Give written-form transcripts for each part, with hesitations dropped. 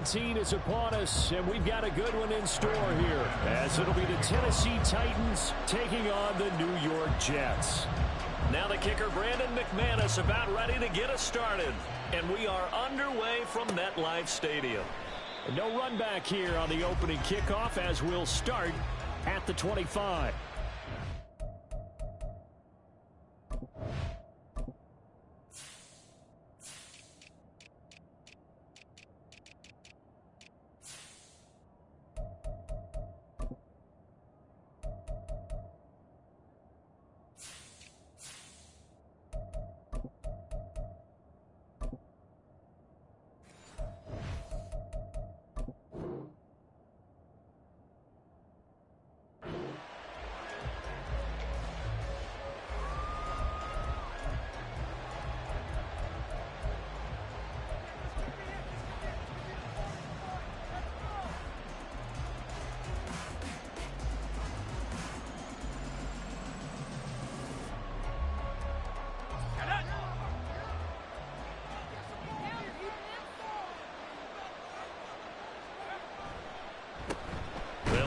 Wk17 is upon us, and we've got a good one in store here, as it'll be the Tennessee Titans taking on the New York Jets. Now the kicker, Brandon McManus, about ready to get us started. And we are underway from MetLife Stadium. No run back here on the opening kickoff, as we'll start at the 25.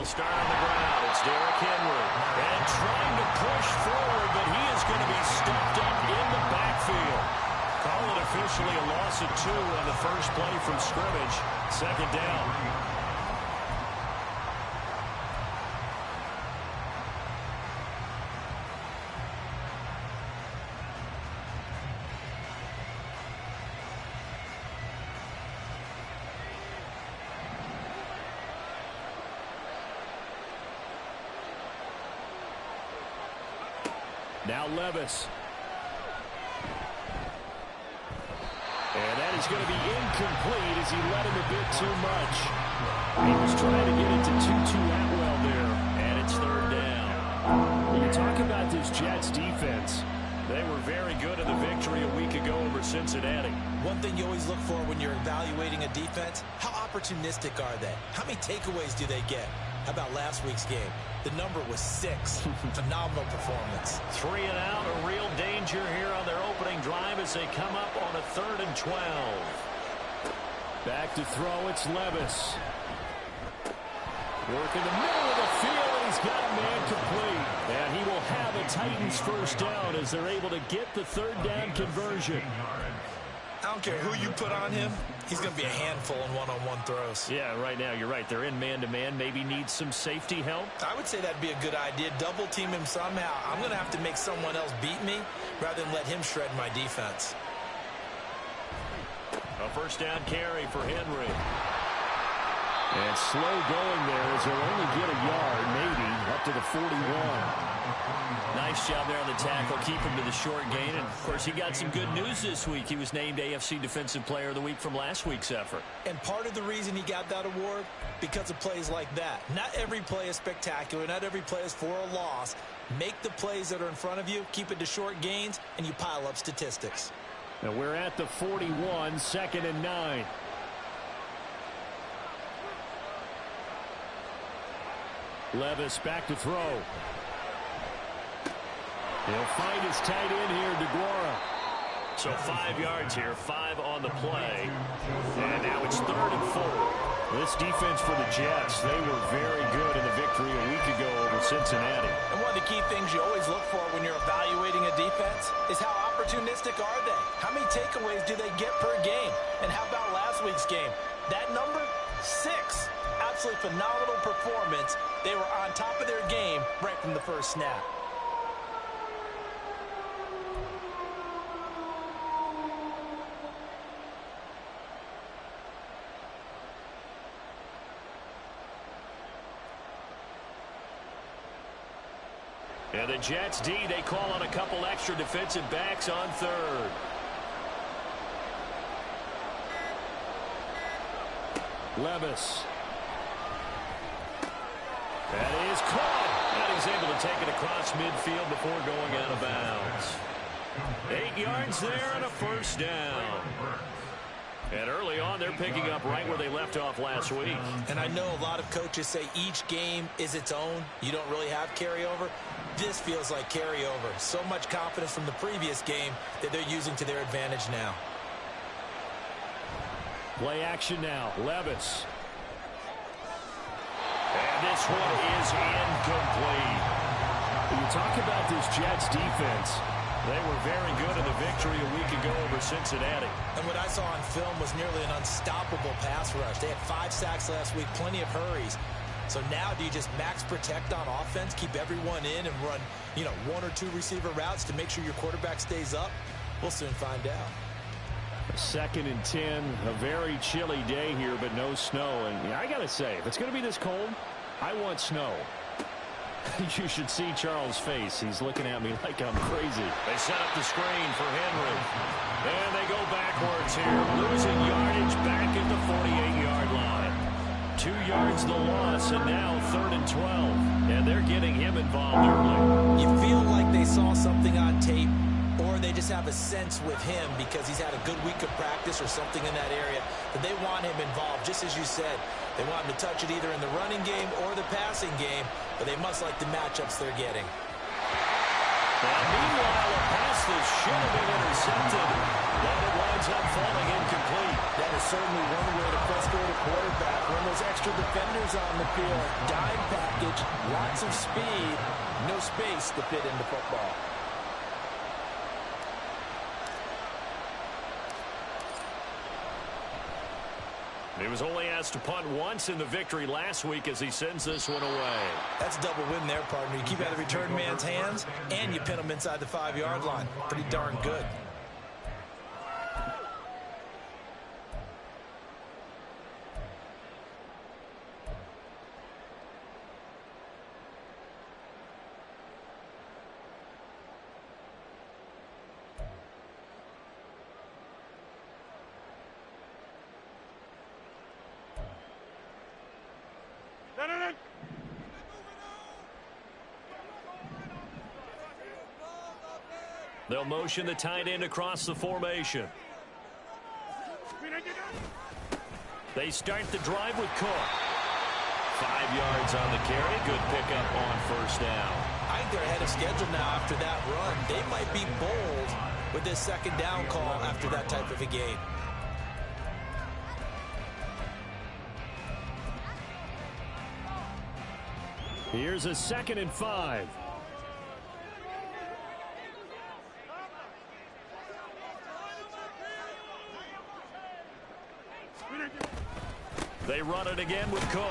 Start on the ground. It's Derrick Henry. And trying to push forward, but he is going to be stuffed up in the backfield. Call it officially a loss of 2 on the first play from scrimmage. Second down. Now Levis. And that is going to be incomplete as he let him a bit too much. He was trying to get it to Tutu Atwell there, and it's third down. When you talk about this Jets defense, they were very good in the victory a week ago over Cincinnati. One thing you always look for when you're evaluating a defense, how opportunistic are they? How many takeaways do they get? How about last week's game? The number was 6. Phenomenal performance. 3 and out, a real danger here on their opening drive as they come up on a 3rd and 12. Back to throw, it's Levis. Work in the middle of the field, and he's got a man complete. And he will have a Titans first down as they're able to get the 3rd down conversion. I don't care who you put on him, he's going to be a handful in one-on-one throws. Yeah, right now, you're right. They're in man-to-man. Maybe needs some safety help. I would say that'd be a good idea. Double team him somehow. I'm going to have to make someone else beat me rather than let him shred my defense. A first down carry for Henry. And slow going there as he'll only get a yard, maybe, up to the 41. Nice job there on the tackle. Keep him to the short gain. And, of course, he got some good news this week. He was named AFC Defensive Player of the Week from last week's effort. And part of the reason he got that award, because of plays like that. Not every play is spectacular. Not every play is for a loss. Make the plays that are in front of you, keep it to short gains, and you pile up statistics. Now we're at the 41, 2nd and 9. Levis back to throw. He'll find his tight end here, DeGuara. So 5 yards here, 5 on the play. And now it's 3rd and 4. This defense for the Jets, they were very good in the victory a week ago over Cincinnati. And one of the key things you always look for when you're evaluating a defense is how opportunistic are they? How many takeaways do they get per game? And how about last week's game? That number, 6. Absolutely phenomenal performance. They were on top of their game right from the first snap. And the Jets D, they call on a couple extra defensive backs on 3rd. Levis. That is caught. And he's able to take it across midfield before going out of bounds. 8 yards there and a first down. And early on, they're picking up right where they left off last week. And I know a lot of coaches say each game is its own. You don't really have carryover. This feels like carryover. So much confidence from the previous game that they're using to their advantage now. Play action now. Levis. And this one is incomplete. When you talk about this Jets defense, they were very good in the victory a week ago over Cincinnati. And what I saw on film was nearly an unstoppable pass rush. They had 5 sacks last week, plenty of hurries. So now do you just max protect on offense, keep everyone in and run, 1 or 2 receiver routes to make sure your quarterback stays up? We'll soon find out. 2nd and 10, a very chilly day here, but no snow. And I got to say, if it's going to be this cold, I want snow. You should see Charles' face. He's looking at me like I'm crazy. They set up the screen for Henry. And they go backwards here. Losing yardage back at the 48-yard line. 2 yards the loss, and now 3rd and 12. And they're getting him involved early. You feel like they saw something on tape, or they just have a sense with him because he's had a good week of practice or something in that area that they want him involved. Just as you said, they want him to touch it either in the running game or the passing game, but they must like the matchups they're getting. And meanwhile, a pass that should have been intercepted, but it winds up falling incomplete. That is certainly one way to frustrate a quarterback. When those extra defenders on the field, dime package, lots of speed, no space to fit into football. He was only asked to punt once in the victory last week as he sends this one away. That's a double win there, partner. You keep out of the return man's hands, and you pin him inside the 5-yard line. Pretty darn good. They'll motion the tight end across the formation. They start the drive with Cook. 5 yards on the carry. Good pickup on 1st down. I think they're ahead of schedule now after that run. They might be bold with this 2nd down call after that type of a game. Here's a 2nd and 5. They run it again with Cook.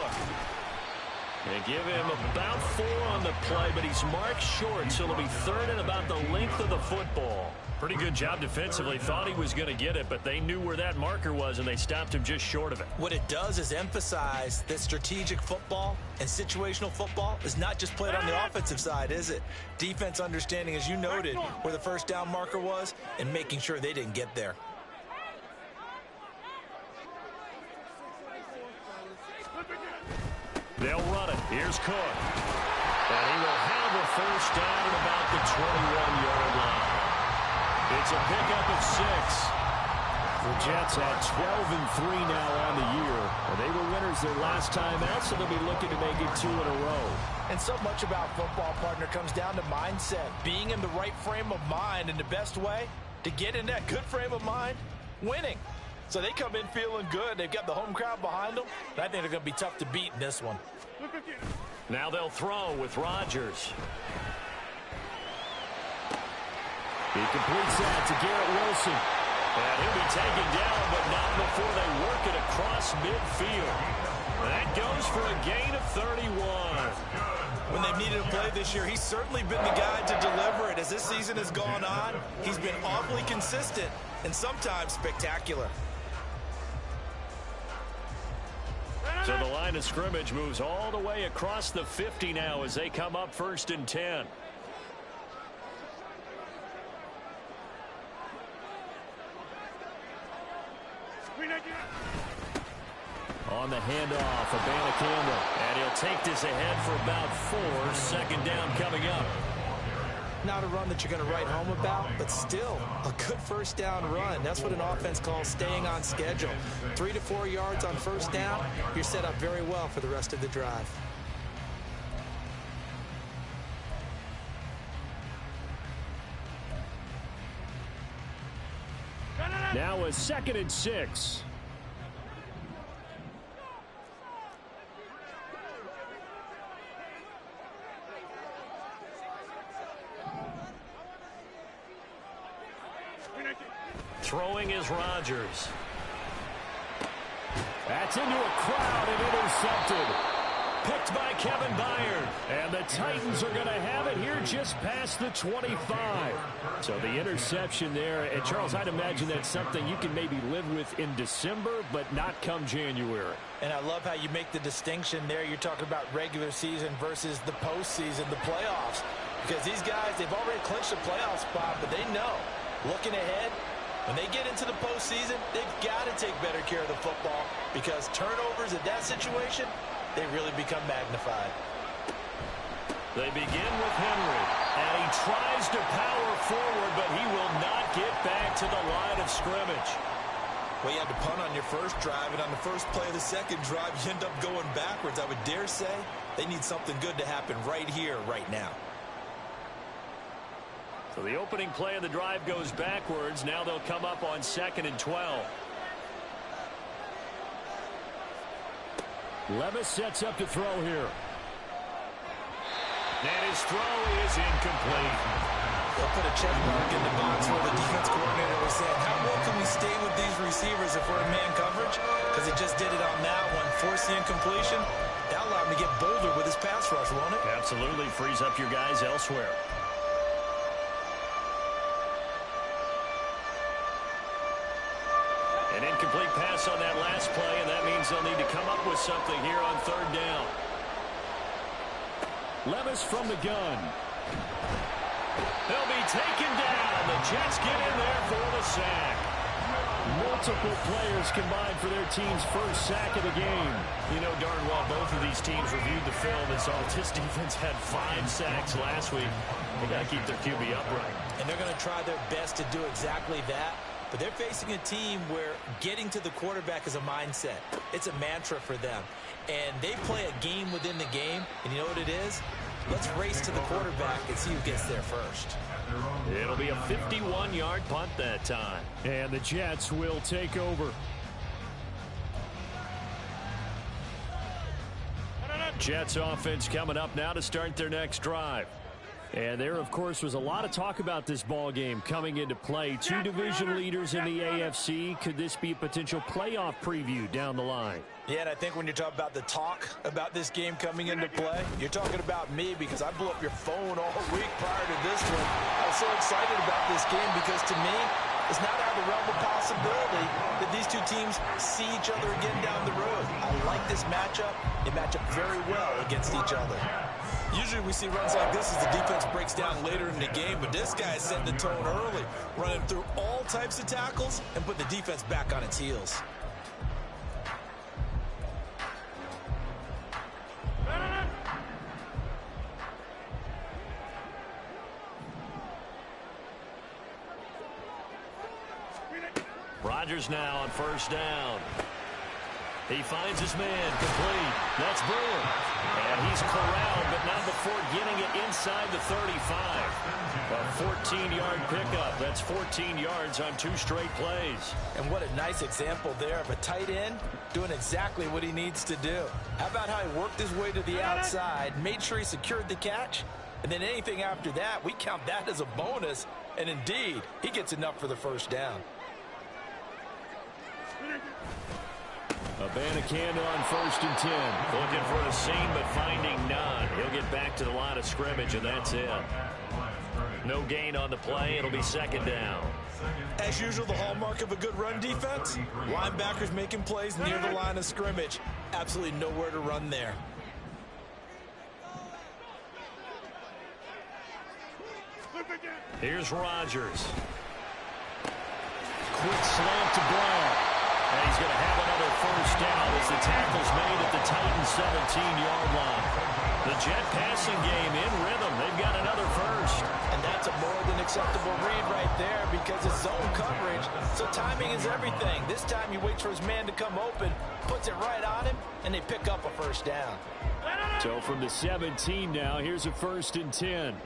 They give him about 4 on the play, but he's marked short, so it'll be 3rd and about the length of the football. Pretty good job defensively. Thought he was going to get it, but they knew where that marker was, and they stopped him just short of it. What it does is emphasize that strategic football and situational football is not just played on the offensive side, is it? Defense understanding, as you noted, where the 1st down marker was and making sure they didn't get there. They'll run it. Here's Cook. And he will have a 1st down at about the 21-yard line. It's a pickup of 6. The Jets at 12-3 now on the year. And they were winners their last time out, so they'll be looking to make it 2 in a row. And so much about football, partner, comes down to mindset. Being in the right frame of mind, and the best way to get in that good frame of mind, winning. So they come in feeling good. They've got the home crowd behind them. And I think they're going to be tough to beat in this one. Now they'll throw with Rodgers. He completes that to Garrett Wilson. And he'll be taken down, but not before they work it across midfield. That goes for a gain of 31. When they've needed a play this year, he's certainly been the guy to deliver it. As this season has gone on, he's been awfully consistent and sometimes spectacular. So the line of scrimmage moves all the way across the 50 now as they come up 1st and 10. On the handoff, Abana Campbell. And he'll take this ahead for about 4. 2nd down coming up. Not a run that you're going to write home about, but still a good 1st down run. That's what an offense calls staying on schedule. 3 to 4 yards on 1st down, you're set up very well for the rest of the drive. Now a 2nd and 6. Throwing is Rodgers. That's into a crowd and intercepted. Picked by Kevin Byard. And the Titans are going to have it here just past the 25. So the interception there. And, Charles, I'd imagine that's something you can maybe live with in December, but not come January. And I love how you make the distinction there. You're talking about regular season versus the postseason, the playoffs. Because these guys, they've already clinched a playoff spot, but they know, looking ahead, when they get into the postseason, they've got to take better care of the football because turnovers in that situation, they really become magnified. They begin with Henry, and he tries to power forward, but he will not get back to the line of scrimmage. Well, you had to punt on your first drive, and on the first play of the second drive, you end up going backwards. I would dare say they need something good to happen right here, right now. So the opening play of the drive goes backwards. Now they'll come up on 2nd and 12. Levis sets up to throw here. And his throw is incomplete. They'll put a check mark in the box where the defense coordinator was saying, how well can we stay with these receivers if we're in man coverage? Because he just did it on that one, forced the incompletion. That'll allow him to get bolder with his pass rush, won't it? Absolutely frees up your guys elsewhere. An incomplete pass on that last play, and that means they'll need to come up with something here on 3rd down. Levis from the gun. They'll be taken down. The Jets get in there for the sack. Multiple players combined for their team's first sack of the game. You know darn well both of these teams reviewed the film and saw this defense had 5 sacks last week. They got to keep their QB upright. And they're going to try their best to do exactly that. But they're facing a team where getting to the quarterback is a mindset. It's a mantra for them. And they play a game within the game. And you know what it is? Let's race to the quarterback and see who gets there first. It'll be a 51-yard punt that time. And the Jets will take over. Jets offense coming up now to start their next drive. And there, of course, was a lot of talk about this ball game coming into play. 2 division leaders in the AFC. Could this be a potential playoff preview down the line? Yeah, and I think when you're talking about the talk about this game coming into play, you're talking about me because I blew up your phone all week prior to this one. I was so excited about this game because to me, it's not out of the realm of possibility that these two teams see each other again down the road. I like this matchup. They match up very well against each other. Usually we see runs like this as the defense breaks down later in the game, but this guy is setting the tone early, running through all types of tackles and put the defense back on its heels. Rodgers now on 1st down. He finds his man complete. That's Brewer. And he's corralled, but not before getting it inside the 35. A 14-yard pickup. That's 14 yards on 2 straight plays. And what a nice example there of a tight end doing exactly what he needs to do. How about how he worked his way to the outside, made sure he secured the catch, and then anything after that, we count that as a bonus. And indeed, he gets enough for the 1st down. Abanikanda on 1st and 10. Looking for a seam, but finding none. He'll get back to the line of scrimmage, and that's it. No gain on the play. It'll be 2nd down. As usual, the hallmark of a good run defense, linebackers making plays near the line of scrimmage. Absolutely nowhere to run there. Here's Rodgers. Quick slant to Brown. And he's going to have another 1st down as the tackle's made at the Titans' 17-yard line. The Jet passing game in rhythm. They've got another 1st. And that's a more than acceptable read right there because it's zone coverage, so timing is everything. This time he waits for his man to come open, puts it right on him, and they pick up a 1st down. So from the 17 now, here's a 1st and 10.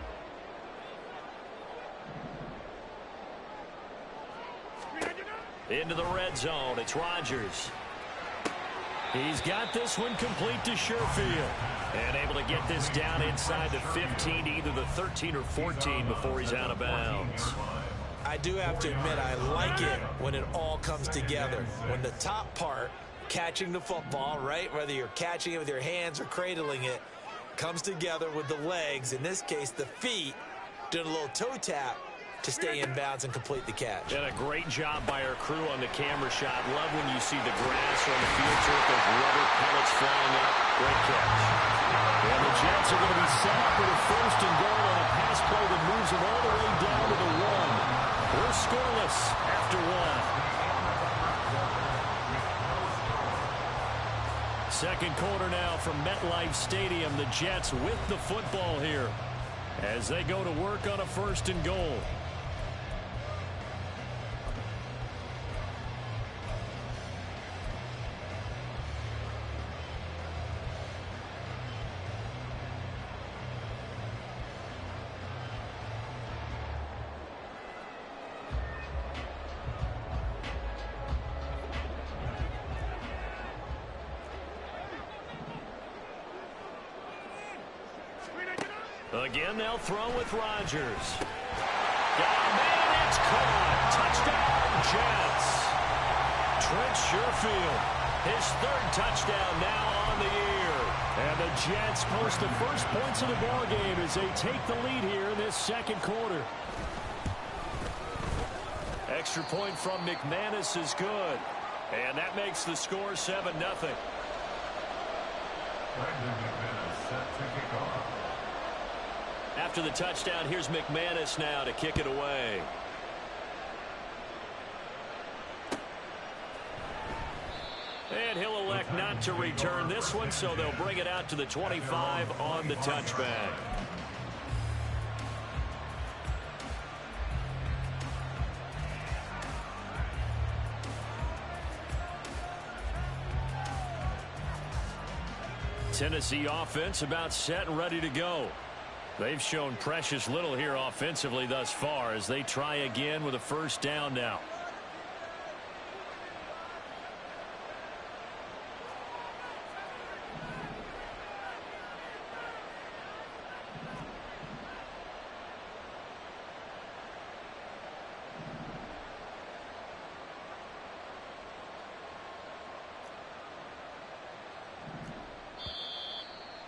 Into the red zone. It's Rodgers. He's got this one complete to Sherfield. And able to get this down inside the 15, either the 13 or 14 before he's out of bounds. I I do have to admit, I like it when it all comes together. When the top part, catching the football, right, whether you're catching it with your hands or cradling it, comes together with the legs, in this case the feet, doing a little toe tap to stay in bounds and complete the catch. And a great job by our crew on the camera shot. Love when you see the grass on the field turf, those rubber pellets flying up. Great catch. And the Jets are going to be set up with a first and goal on a pass play that moves them all the way down to the 1. We're scoreless after 1. Second quarter now from MetLife Stadium. The Jets with the football here as they go to work on a first and goal. Again, they'll throw with Rodgers. Got a man, it's caught. Touchdown, Jets. Trent Sherfield, his 3rd touchdown now on the year. And the Jets post the first points of the ball game as they take the lead here in this second quarter. Extra point from McManus is good. And that makes the score 7-0. After the touchdown, here's McManus now to kick it away. And he'll elect not to return this one, so they'll bring it out to the 25 on the touchback. Tennessee offense about set and ready to go. They've shown precious little here offensively thus far as they try again with a first down now.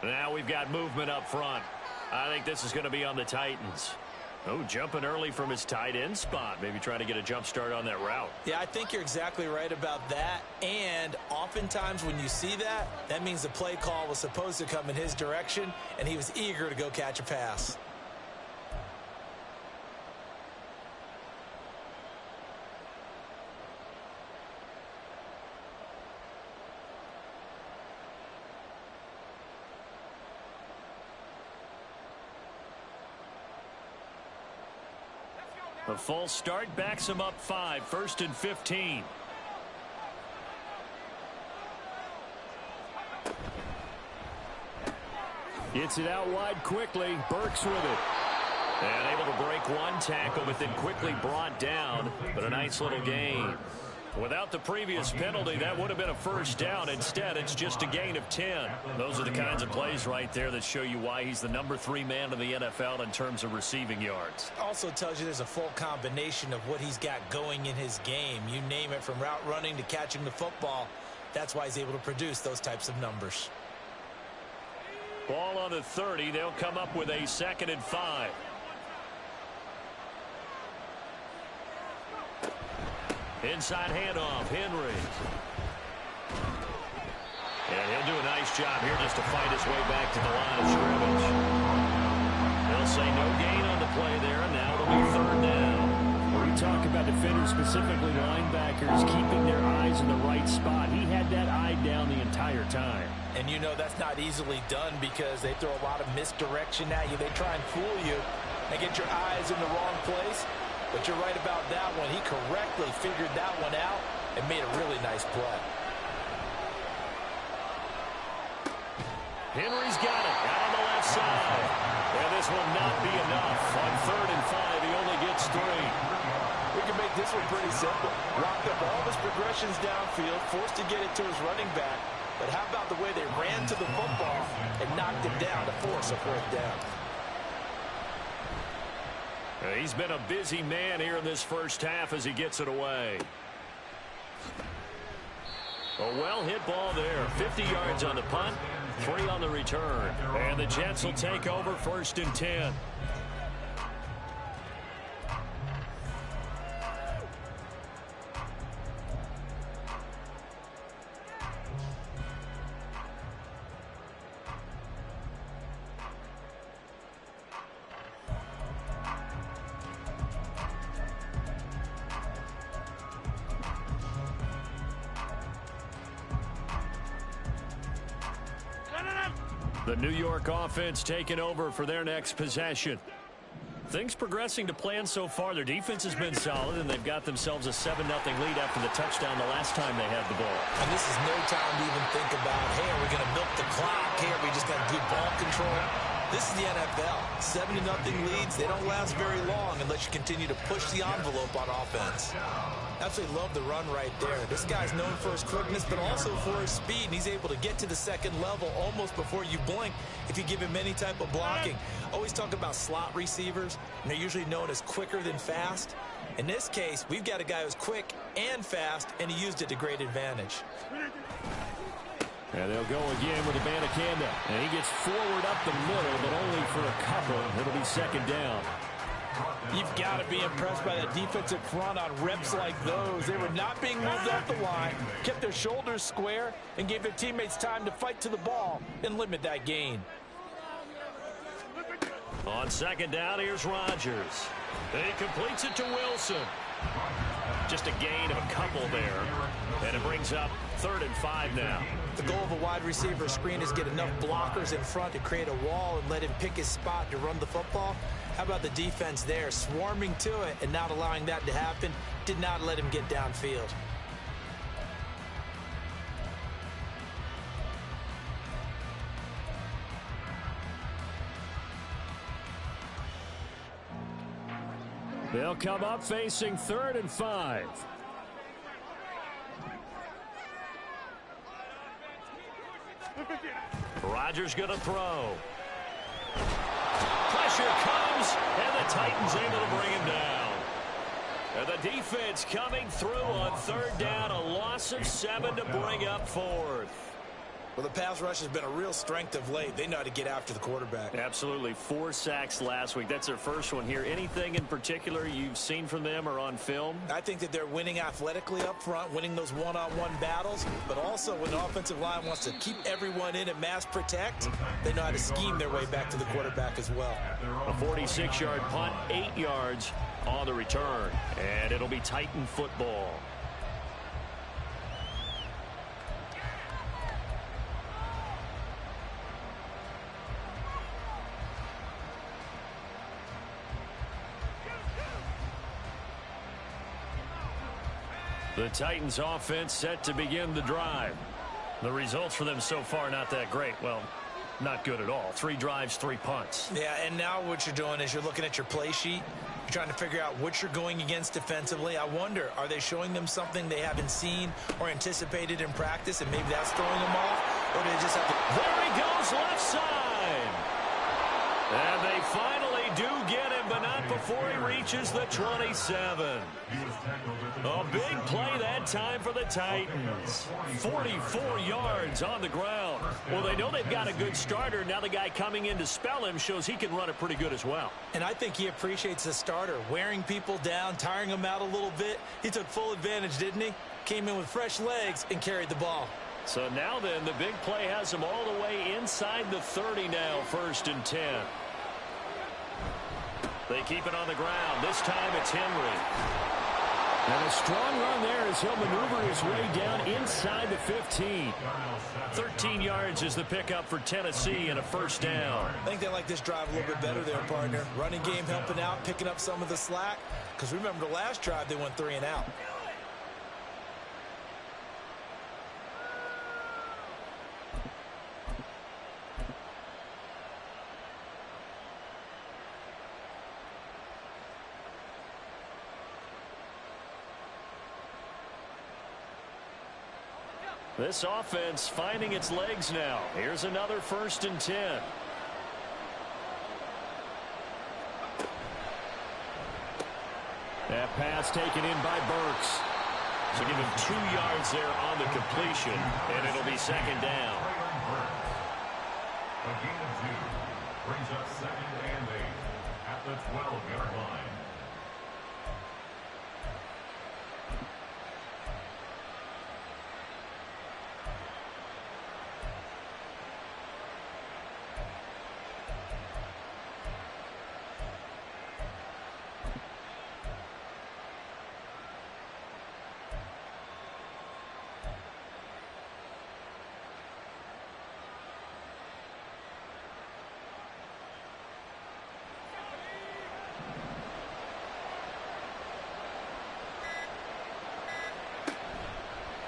Now we've got movement up front. I think this is going to be on the Titans. Oh, jumping early from his tight end spot. Maybe trying to get a jump start on that route. Yeah, I think you're exactly right about that. And oftentimes when you see that, that means the play call was supposed to come in his direction, and he was eager to go catch a pass. A false start backs him up 5, 1st and 15. Gets it out wide quickly. Burks with it. And able to break one tackle, but then quickly brought down. But a nice little gain. Without the previous penalty, that would have been a first down. Instead, it's just a gain of 10. Those are the kinds of plays right there that show you why he's the number 3 man in the NFL in terms of receiving yards. Also tells you there's a full combination of what he's got going in his game. You name it, from route running to catching the football. That's why he's able to produce those types of numbers. Ball on the 30. They'll come up with a 2nd and 5. Inside handoff, Henry. And he'll do a nice job here just to fight his way back to the line of scrimmage. They'll say no gain on the play there, and now it'll be 3rd down. We talk about defenders, specifically linebackers, keeping their eyes in the right spot. He had that eye down the entire time. And you know that's not easily done because they throw a lot of misdirection at you. They try and fool you and get your eyes in the wrong place. But you're right about that one. He correctly figured that one out and made a really nice play. Henry's got it out on the left side. And this will not be enough. On 3rd and 5, he only gets 3. We can make this one pretty simple. Locked up all of his progressions downfield, forced to get it to his running back. But how about the way they ran to the football and knocked him down to force a 4th down? He's been a busy man here in this first half as he gets it away. A well-hit ball there. 50 yards on the punt, 3 on the return. And the Jets will take over 1st and 10. The New York offense taking over for their next possession. Things progressing to plan so far. Their defense has been solid, and they've got themselves a 7-0 lead after the touchdown the last time they had the ball. And this is no time to even think about, hey, are we going to milk the clock? Hey, are we just have good ball control? This is the NFL. 7-0 leads, they don't last very long unless you continue to push the envelope on offense. Absolutely love the run right there. This guy's known for his quickness, but also for his speed. And he's able to get to the second level almost before you blink if you give him any type of blocking. Always talk about slot receivers, and they're usually known as quicker than fast. In this case, we've got a guy who's quick and fast, and he used it to great advantage. And they'll go again with Abanikanda. And he gets forward up the middle, but only for a couple. It'll be 2nd down. You've got to be impressed by that defensive front on reps like those. They were not being moved off the line, kept their shoulders square, and gave their teammates time to fight to the ball and limit that gain. On 2nd down, here's Rodgers. He completes it to Wilson. Just a gain of a couple there. And it brings up 3rd and 5 now. The goal of a wide receiver screen is get enough blockers in front to create a wall and let him pick his spot to run the football. How about the defense there, swarming to it and not allowing that to happen? Did not let him get downfield. They'll come up facing 3rd and 5. Rodgers going to throw. Pressure comes, and the Titans able to bring him down. And the defense coming through on 3rd down, a loss of 7 to bring up 4th. Well, the pass rush has been a real strength of late. They know how to get after the quarterback. Absolutely. 4 sacks last week. That's their first one here. Anything in particular you've seen from them or on film? I think that they're winning athletically up front, winning those one-on-one battles, but also when the offensive line wants to keep everyone in and mass protect, they know how to scheme their way back to the quarterback as well. A 46-yard punt, 8 yards on the return, and it'll be Titan football. The Titans offense set to begin the drive. The results for them so far not that great. Well, not good at all. 3 drives, 3 punts. Yeah, and now what you're doing is you're looking at your play sheet. You're trying to figure out what you're going against defensively. I wonder, are they showing them something they haven't seen or anticipated in practice, and maybe that's throwing them off? Or do they just have to... There he goes, left side. And they finally do get him, but not before he reaches the 27. A big play that time for the Titans. 44 yards on the ground. Well, they know they've got a good starter. Now the guy coming in to spell him shows he can run it pretty good as well. And I think he appreciates the starter, wearing people down, tiring them out a little bit. He took full advantage, didn't he? Came in with fresh legs and carried the ball. So now then, the big play has him all the way inside the 30 now, 1st and 10. They keep it on the ground. This time it's Henry. And a strong run there as he'll maneuver his way down inside the 15. 13 yards is the pickup for Tennessee and a 1st down. I think they like this drive a little bit better there, partner. Running game helping out, picking up some of the slack. Because remember the last drive, they went 3 and out. This offense finding its legs now. Here's another 1st and 10. pass taken in by Burks. So give him 2 yards there on the completion, and it'll be second down. A gain of 2 brings up second and 8 at the 12-yard line.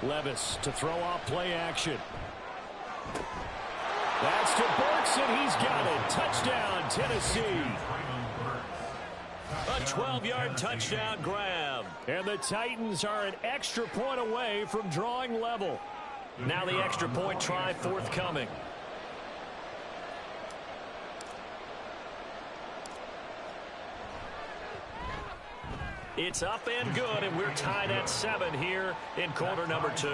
Levis to throw off play action. That's to Burks, and he's got it. Touchdown, Tennessee. A 12-yard touchdown grab. And the Titans are an extra point away from drawing level. Now the extra point try forthcoming. It's up and good, and we're tied at 7 here in quarter number 2.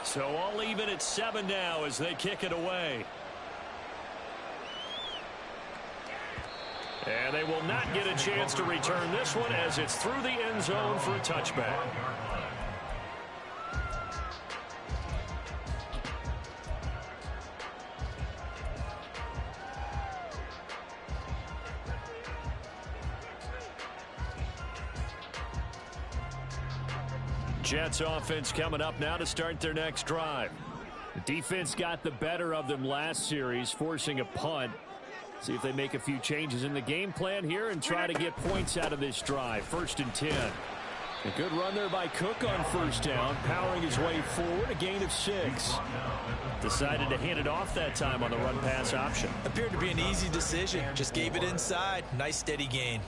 So all even at 7 now as they kick it away. And they will not get a chance to return this one as it's through the end zone for a touchback. Jets offense coming up now to start their next drive. The defense got the better of them last series, forcing a punt. See if they make a few changes in the game plan here and try to get points out of this drive. 1st and 10. A good run there by Cook on 1st down, powering his way forward, a gain of 6. Decided to hand it off that time on the run-pass option. Appeared to be an easy decision. Just gave it inside. Nice steady gain.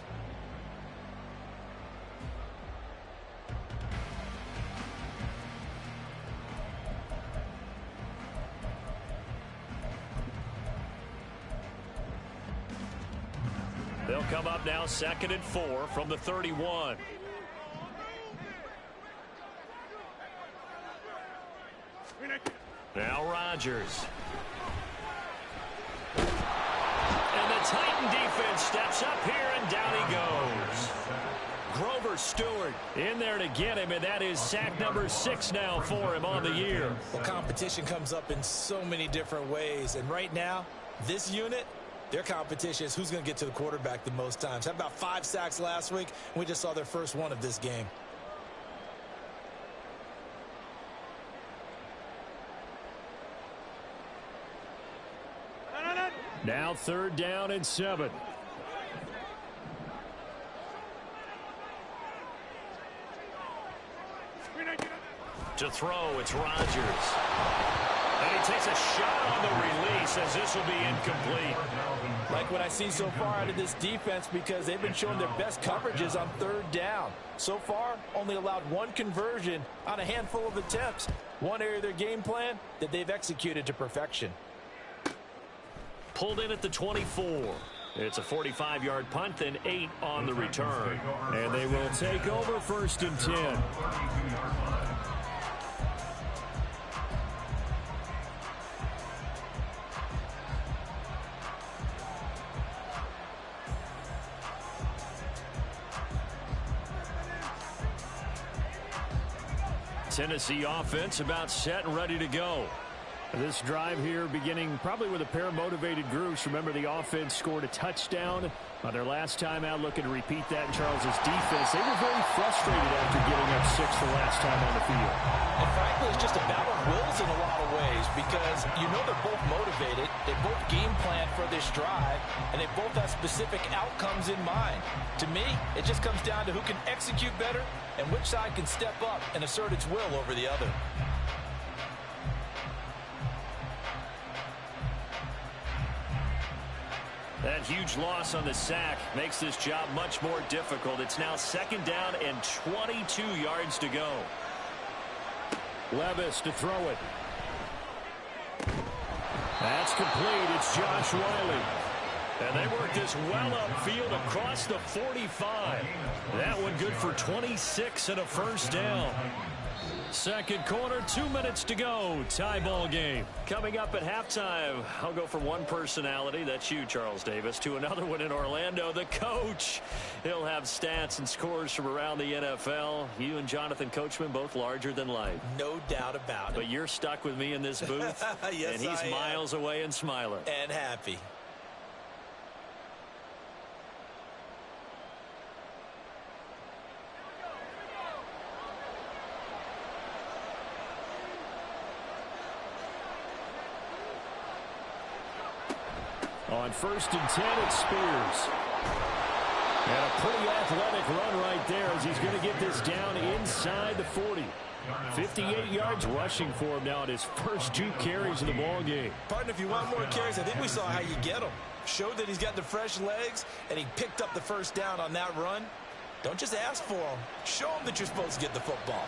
They'll come up now 2nd and 4 from the 31. Now Rodgers. And the Titan defense steps up here, and down he goes. Grover Stewart in there to get him, and that is sack number 6 now for him on the year. Well, competition comes up in so many different ways, and right now, this unit, their competition is who's going to get to the quarterback the most times. Had about 5 sacks last week, and we just saw their first one of this game. Now 3rd down and 7. To throw, it's Rodgers. And he takes a shot on the release as this will be incomplete. Like what I see so far out of this defense, because they've been showing their best coverages on 3rd down. So far, only allowed 1 conversion on a handful of attempts. One area of their game plan that they've executed to perfection. Pulled in at the 24. It's a 45-yard punt, then 8 on the return. And they will take over 1st and 10. Tennessee offense about set and ready to go. This drive here beginning probably with a pair of motivated groups. Remember, the offense scored a touchdown on their last time out. Looking to repeat that in Charles's defense. They were very frustrated after getting up 6 the last time on the field. And frankly, it's just a battle of wills in a lot of ways, because you know they're both motivated. They both game plan for this drive, and they both have specific outcomes in mind. To me, it just comes down to who can execute better and which side can step up and assert its will over the other. That huge loss on the sack makes this job much more difficult. It's now 2nd down and 22 yards to go. Levis to throw it. That's complete. It's Josh Wiley. And they work this well upfield across the 45. That one good for 26 and a first down. Second quarter, 2 minutes to go. Tie ball game. Coming up at halftime, I'll go from one personality, that's you, Charles Davis, to another one in Orlando, the coach. He'll have stats and scores from around the NFL. You and Jonathan Coachman both larger than life. No doubt about it. But you're stuck with me in this booth. Yes, and he's miles away and smiling. And happy. On 1st and 10, it's Spears. And a pretty athletic run right there as he's going to get this down inside the 40. 58 yards rushing for him now at his first 2 carries of the ball game. Partner, if you want more carries, I think we saw how you get them. Showed that he's got the fresh legs, and he picked up the first down on that run. Don't just ask for them. Show them that you're supposed to get the football.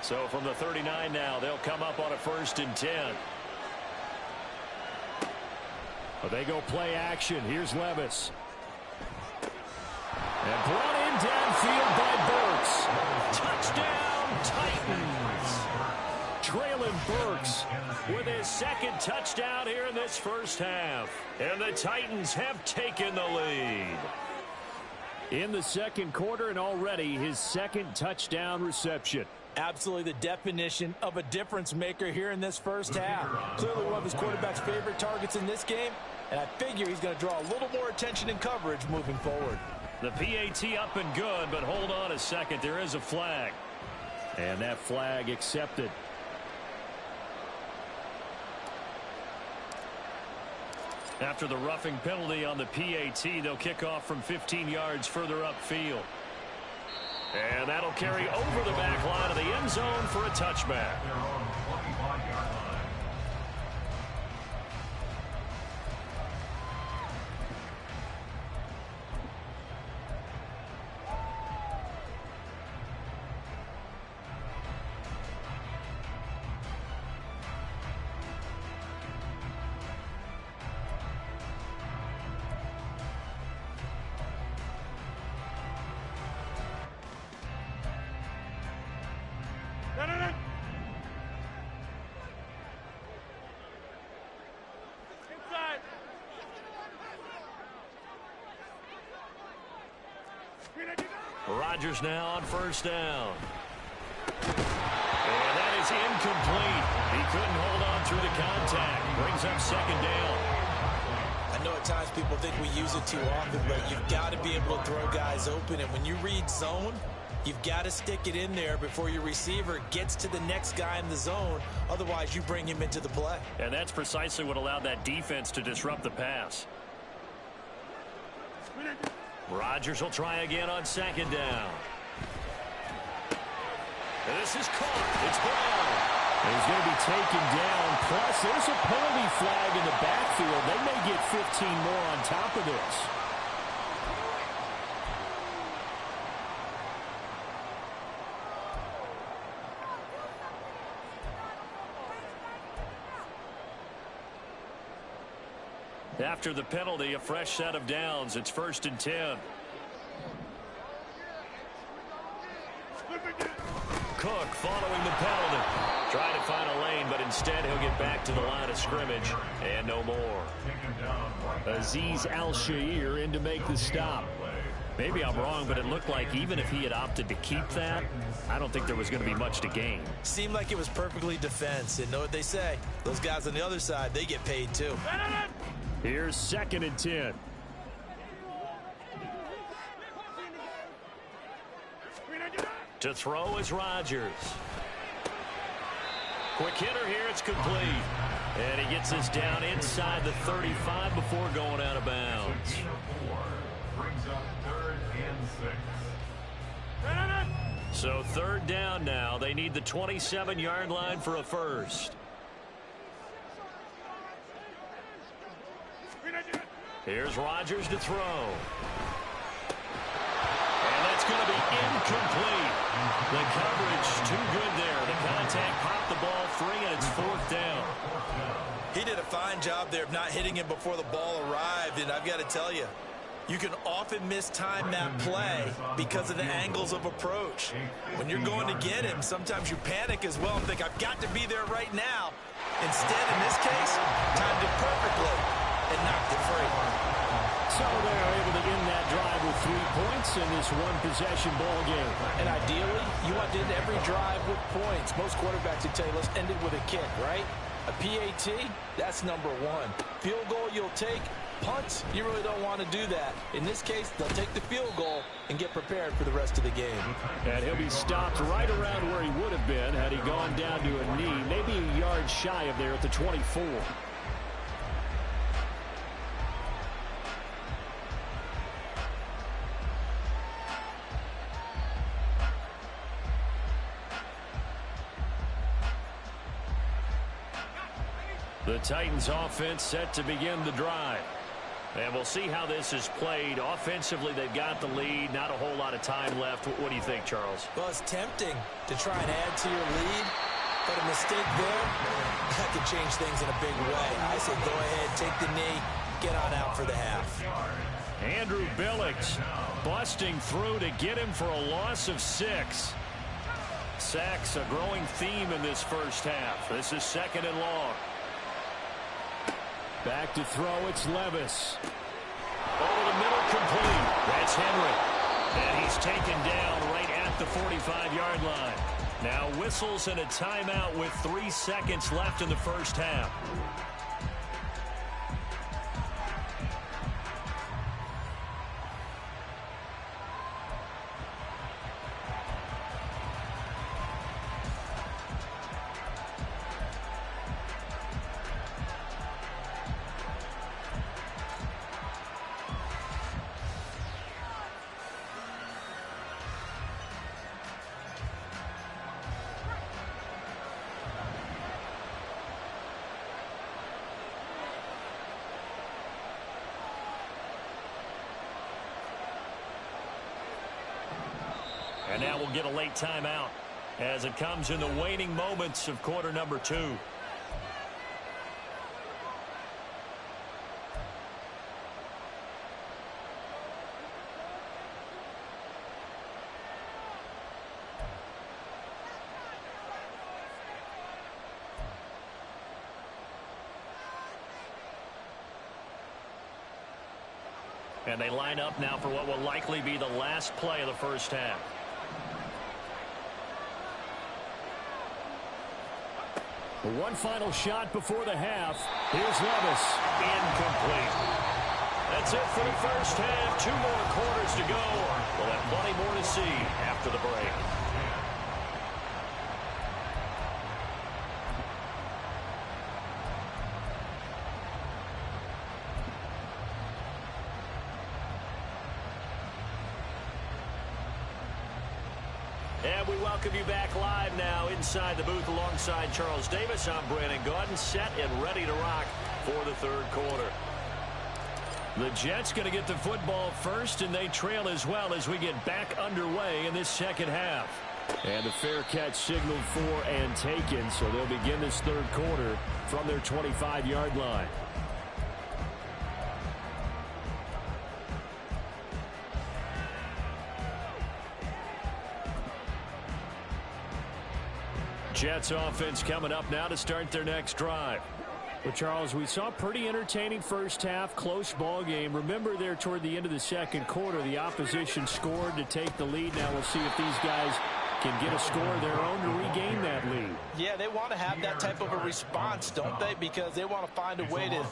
So from the 39 now, they'll come up on a 1st and 10. Well, they go play action. Here's Levis. And brought in downfield by Burks. Touchdown, Titans. Traylon Burks With his second touchdown here in this first half. And the Titans have taken the lead. in the second quarter, and already his second touchdown reception. Absolutely the definition of a difference maker here in this first half. Clearly one of his quarterback's favorite targets in this game, and I figure he's going to draw a little more attention and coverage moving forward. The PAT up and good, but hold on a second. There is a flag. And that flag accepted. After the roughing penalty on the PAT, they'll kick off from 15 yards further upfield. And that'll carry over the back line of the end zone for a touchback. Rodgers now on first down. And that is incomplete. He couldn't hold on through the contact. Brings up second down. I know at times people think we use it too often, but you've got to be able to throw guys open. And when you read zone, you've got to stick it in there before your receiver gets to the next guy in the zone. Otherwise, you bring him into the play. And that's precisely what allowed that defense to disrupt the pass. Rodgers will try again on second down. And this is caught. It's Brown. And he's going to be taken down. Plus, there's a penalty flag in the backfield. They may get 15 more on top of this. After the penalty, a fresh set of downs. It's first and 10. Cook following the penalty. Trying to find a lane, but instead he'll get back to the line of scrimmage. And no more. Azeez Al-Shaair in to make the stop. Maybe I'm wrong, but it looked like even if he had opted to keep that, I don't think there was going to be much to gain. Seemed like it was perfectly defense. And know what they say? Those guys on the other side, they get paid too. Here's second and 10. To throw is Rodgers. Quick hitter here, it's complete. And he gets this down inside the 35 before going out of bounds. Brings up 3rd and 6. So third down now. They need the 27-yard line for a first. Here's Rodgers to throw. And that's going to be incomplete. The coverage too good there. The contact popped the ball free, and it's fourth down. He did a fine job there of not hitting him before the ball arrived, and I've got to tell you, you can often mistime that play because of the angles of approach. When you're going to get him, sometimes you panic as well and think, I've got to be there right now. Instead, in this case, timed it perfectly and knocked it free. So they're able to end that drive with 3 points in this one-possession ball game. And ideally, you want to end every drive with points. Most quarterbacks would tell you, let's end it with a kick, right? A PAT, that's number one. Field goal you'll take. Punts, you really don't want to do that. In this case, they'll take the field goal and get prepared for the rest of the game. And he'll be stopped right around where he would have been had he gone down to a knee, maybe a yard shy of there at the 24. The Titans offense set to begin the drive. And we'll see how this is played. Offensively, they've got the lead. Not a whole lot of time left. What do you think, Charles? Well, it's tempting to try and add to your lead, but a mistake there, that could change things in a big way. I say go ahead, take the knee, get on out for the half. Andrew Billings busting through to get him for a loss of 6. Sacks, a growing theme in this first half. This is 2nd and long. Back to throw, it's Levis. Over the middle, complete. That's Henry. And he's taken down right at the 45-yard line. Now whistles and a timeout with 3 seconds left in the first half. And now we'll get a late timeout as it comes in the waning moments of quarter number 2. And they line up now for what will likely be the last play of the first half. One final shot before the half. Here's Levis. Incomplete. That's it for the first half. 2 more quarters to go. We'll have plenty more to see after the break. And we welcome you back live now inside the booth alongside Charles Davis. I'm Brandon Gaudin, set and ready to rock for the third quarter. The Jets going to get the football first, and they trail as well as we get back underway in this second half. And the fair catch signaled for and taken, so they'll begin this third quarter from their 25-yard line. Jets offense coming up now to start their next drive. Well, Charles, we saw a pretty entertaining first half, close ball game. Remember there toward the end of the second quarter, the opposition scored to take the lead. Now we'll see if these guys can get a score of their own to regain that lead. Yeah, they want to have that type of a response, don't they? Because they want to find a way to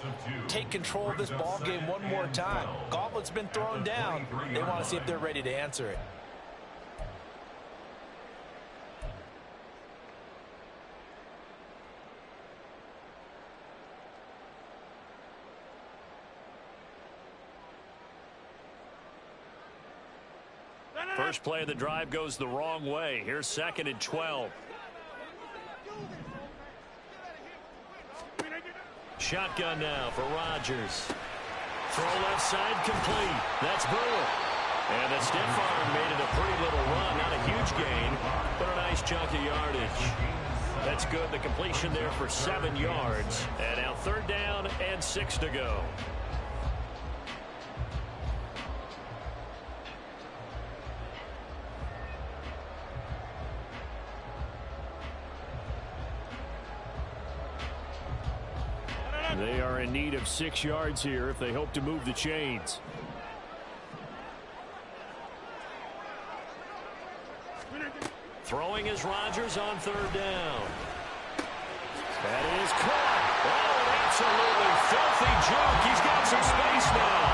take control of this ball game one more time. Gauntlet's been thrown down. They want to see if they're ready to answer it. First play of the drive goes the wrong way. Here's 2nd and 12. Shotgun now for Rodgers. Throw left side complete. That's Brewer. And the stiff arm made it a pretty little run. Not a huge gain, but a nice chunk of yardage. That's good. The completion there for 7 yards. And now 3rd down and 6 to go. They are in need of 6 yards here if they hope to move the chains. Throwing is Rodgers on 3rd down. That is caught. Oh, an absolutely filthy juke. He's got some space now.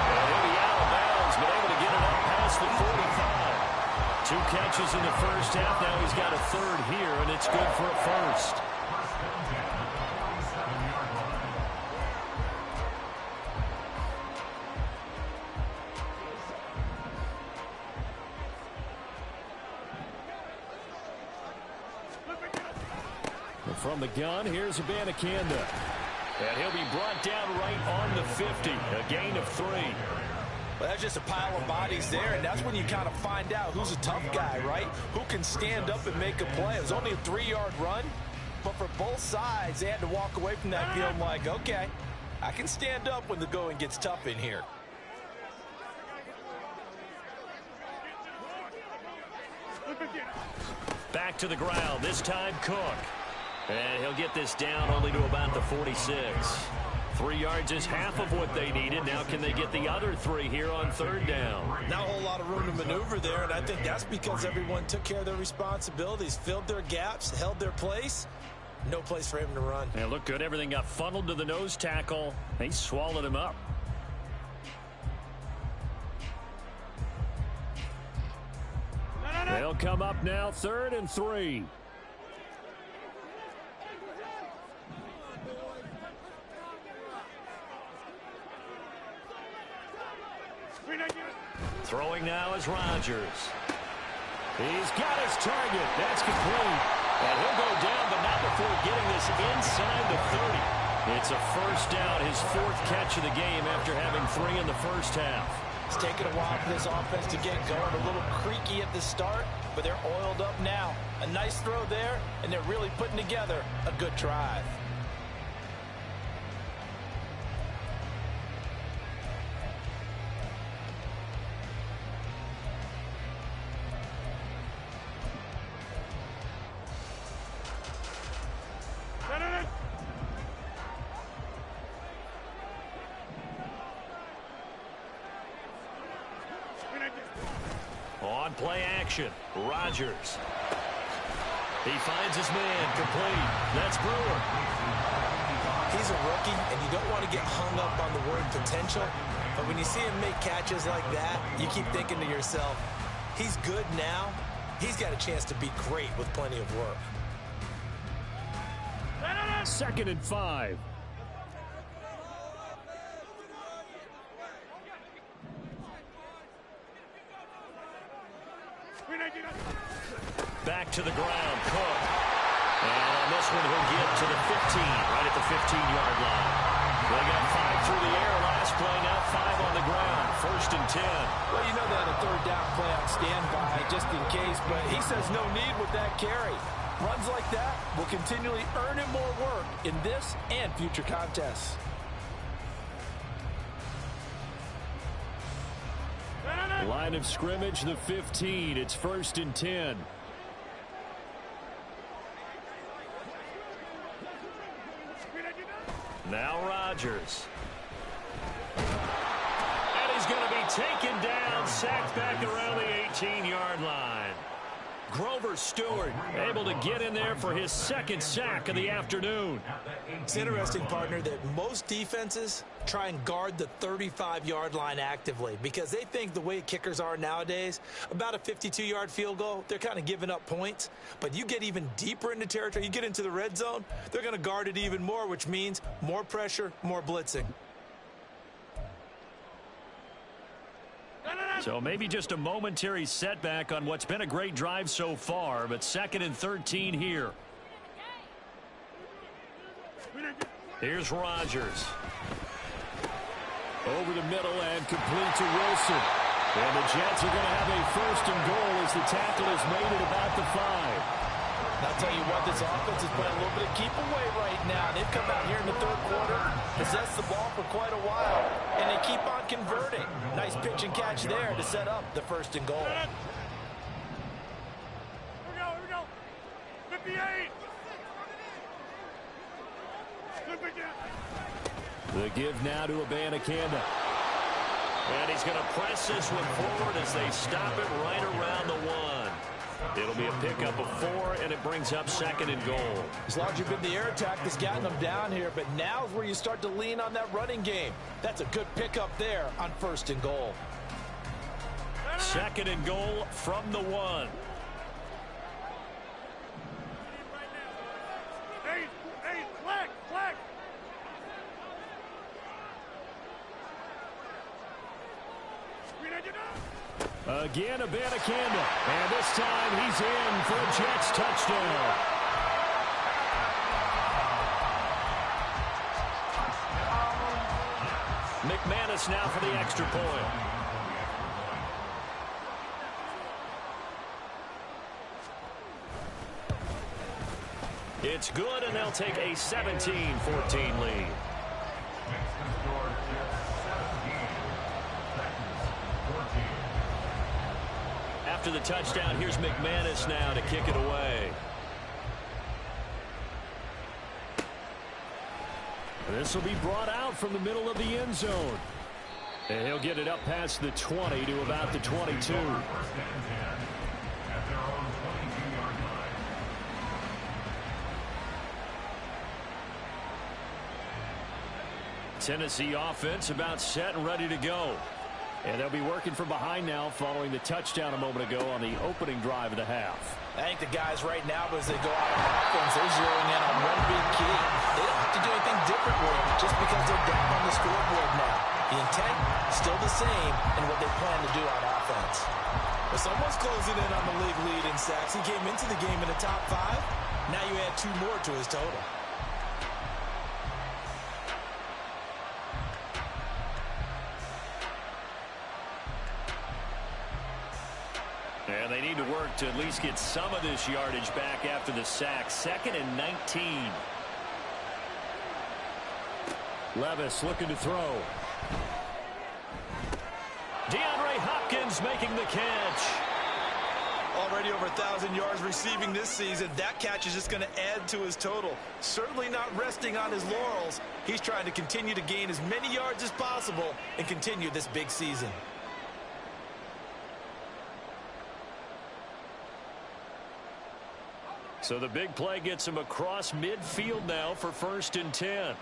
And he'll be out of bounds, but able to get it up past the 45. 2 catches in the first half. Now he's got a 3rd here, and it's good for a 1st. From the gun, here's Abanikanda. And he'll be brought down right on the 50. A gain of 3. Well, that's just a pile of bodies there, and that's when you kind of find out who's a tough guy, right? Who can stand up and make a play. It was only a 3-yard run, but for both sides, they had to walk away from that field like, okay, I can stand up when the going gets tough in here. Back to the ground, this time Cook. And he'll get this down only to about the 46. 3 yards is half of what they needed. Now can they get the other 3 here on 3rd down? Not a whole lot of room to maneuver there, and I think that's because everyone took care of their responsibilities, filled their gaps, held their place. No place for him to run. And look good. Everything got funneled to the nose tackle. They swallowed him up. They'll come up now 3rd and 3. Throwing now is Rodgers. He's got his target. That's complete. And he'll go down, but not before getting this inside the 30. It's a 1st down, his 4th catch of the game after having 3 in the first half. It's taken a while for this offense to get going. A little creaky at the start, but they're oiled up now. A nice throw there, and they're really putting together a good drive. On play action, Rodgers. He finds his man, complete. That's Brewer. He's a rookie, and you don't want to get hung up on the word potential. But when you see him make catches like that, you keep thinking to yourself, he's good now. He's got a chance to be great with plenty of work. 2nd and 5. Back to the ground, Cook. And on this one, he'll get to the 15, right at the 15-yard line. They got 5 through the air last play, now 5 on the ground. 1st and 10. Well, you know they had a 3rd down play on standby just in case, but he says no need with that carry. Runs like that will continually earn him more work in this and future contests. Line of scrimmage, the 15. It's 1st and 10. Now Rodgers. And he's going to be taken down, sacked back around the 18-yard line. Grover Stewart able to get in there for his 2nd sack of the afternoon. It's interesting, partner, that most defenses try and guard the 35-yard line actively because they think the way kickers are nowadays, about a 52-yard field goal, they're kind of giving up points. But you get even deeper into territory, you get into the red zone, they're going to guard it even more, which means more pressure, more blitzing. So maybe just a momentary setback on what's been a great drive so far, but 2nd and 13 here. Here's Rodgers. Over the middle and complete to Wilson. And the Jets are going to have a 1st and goal as the tackle is made at about the 5. Now tell you what, this offense is playing a little bit of keep away right now. They've come out here in the third quarter, possessed the ball for quite a while, and they keep on converting. Nice pitch and catch there to set up the first and goal. Here we go. 58. The give now to Abanikanda. And he's going to press this one forward as they stop it right around the 1. It'll be a pickup of 4, and it brings up second and goal. It's largely been the air attack that's gotten them down here, but now is where you start to lean on that running game. That's a good pickup there on first and goal. Second and goal from the 1. Flag. Again, Abanikanda. And this time he's in for a Jets touchdown. McManus now for the extra point. It's good, and they'll take a 17-14 lead. After the touchdown, here's McManus now to kick it away. This will be brought out from the middle of the end zone. And he'll get it up past the 20 to about the 22. Tennessee offense about set and ready to go. And they'll be working from behind now following the touchdown a moment ago on the opening drive of the half. I think the guys right now, as they go out on offense, they're zeroing in on one big key. They don't have to do anything differently just because they're down on the scoreboard now. The intent, still the same in what they plan to do on offense. Well, someone's closing in on the league lead in sacks. He came into the game in the top 5. Now you add 2 more to his total. And they need to work to at least get some of this yardage back after the sack. 2nd and 19. Levis looking to throw. DeAndre Hopkins making the catch. Already over 1,000 yards receiving this season. That catch is just going to add to his total. Certainly not resting on his laurels. He's trying to continue to gain as many yards as possible and continue this big season. So the big play gets him across midfield now for 1st and 10.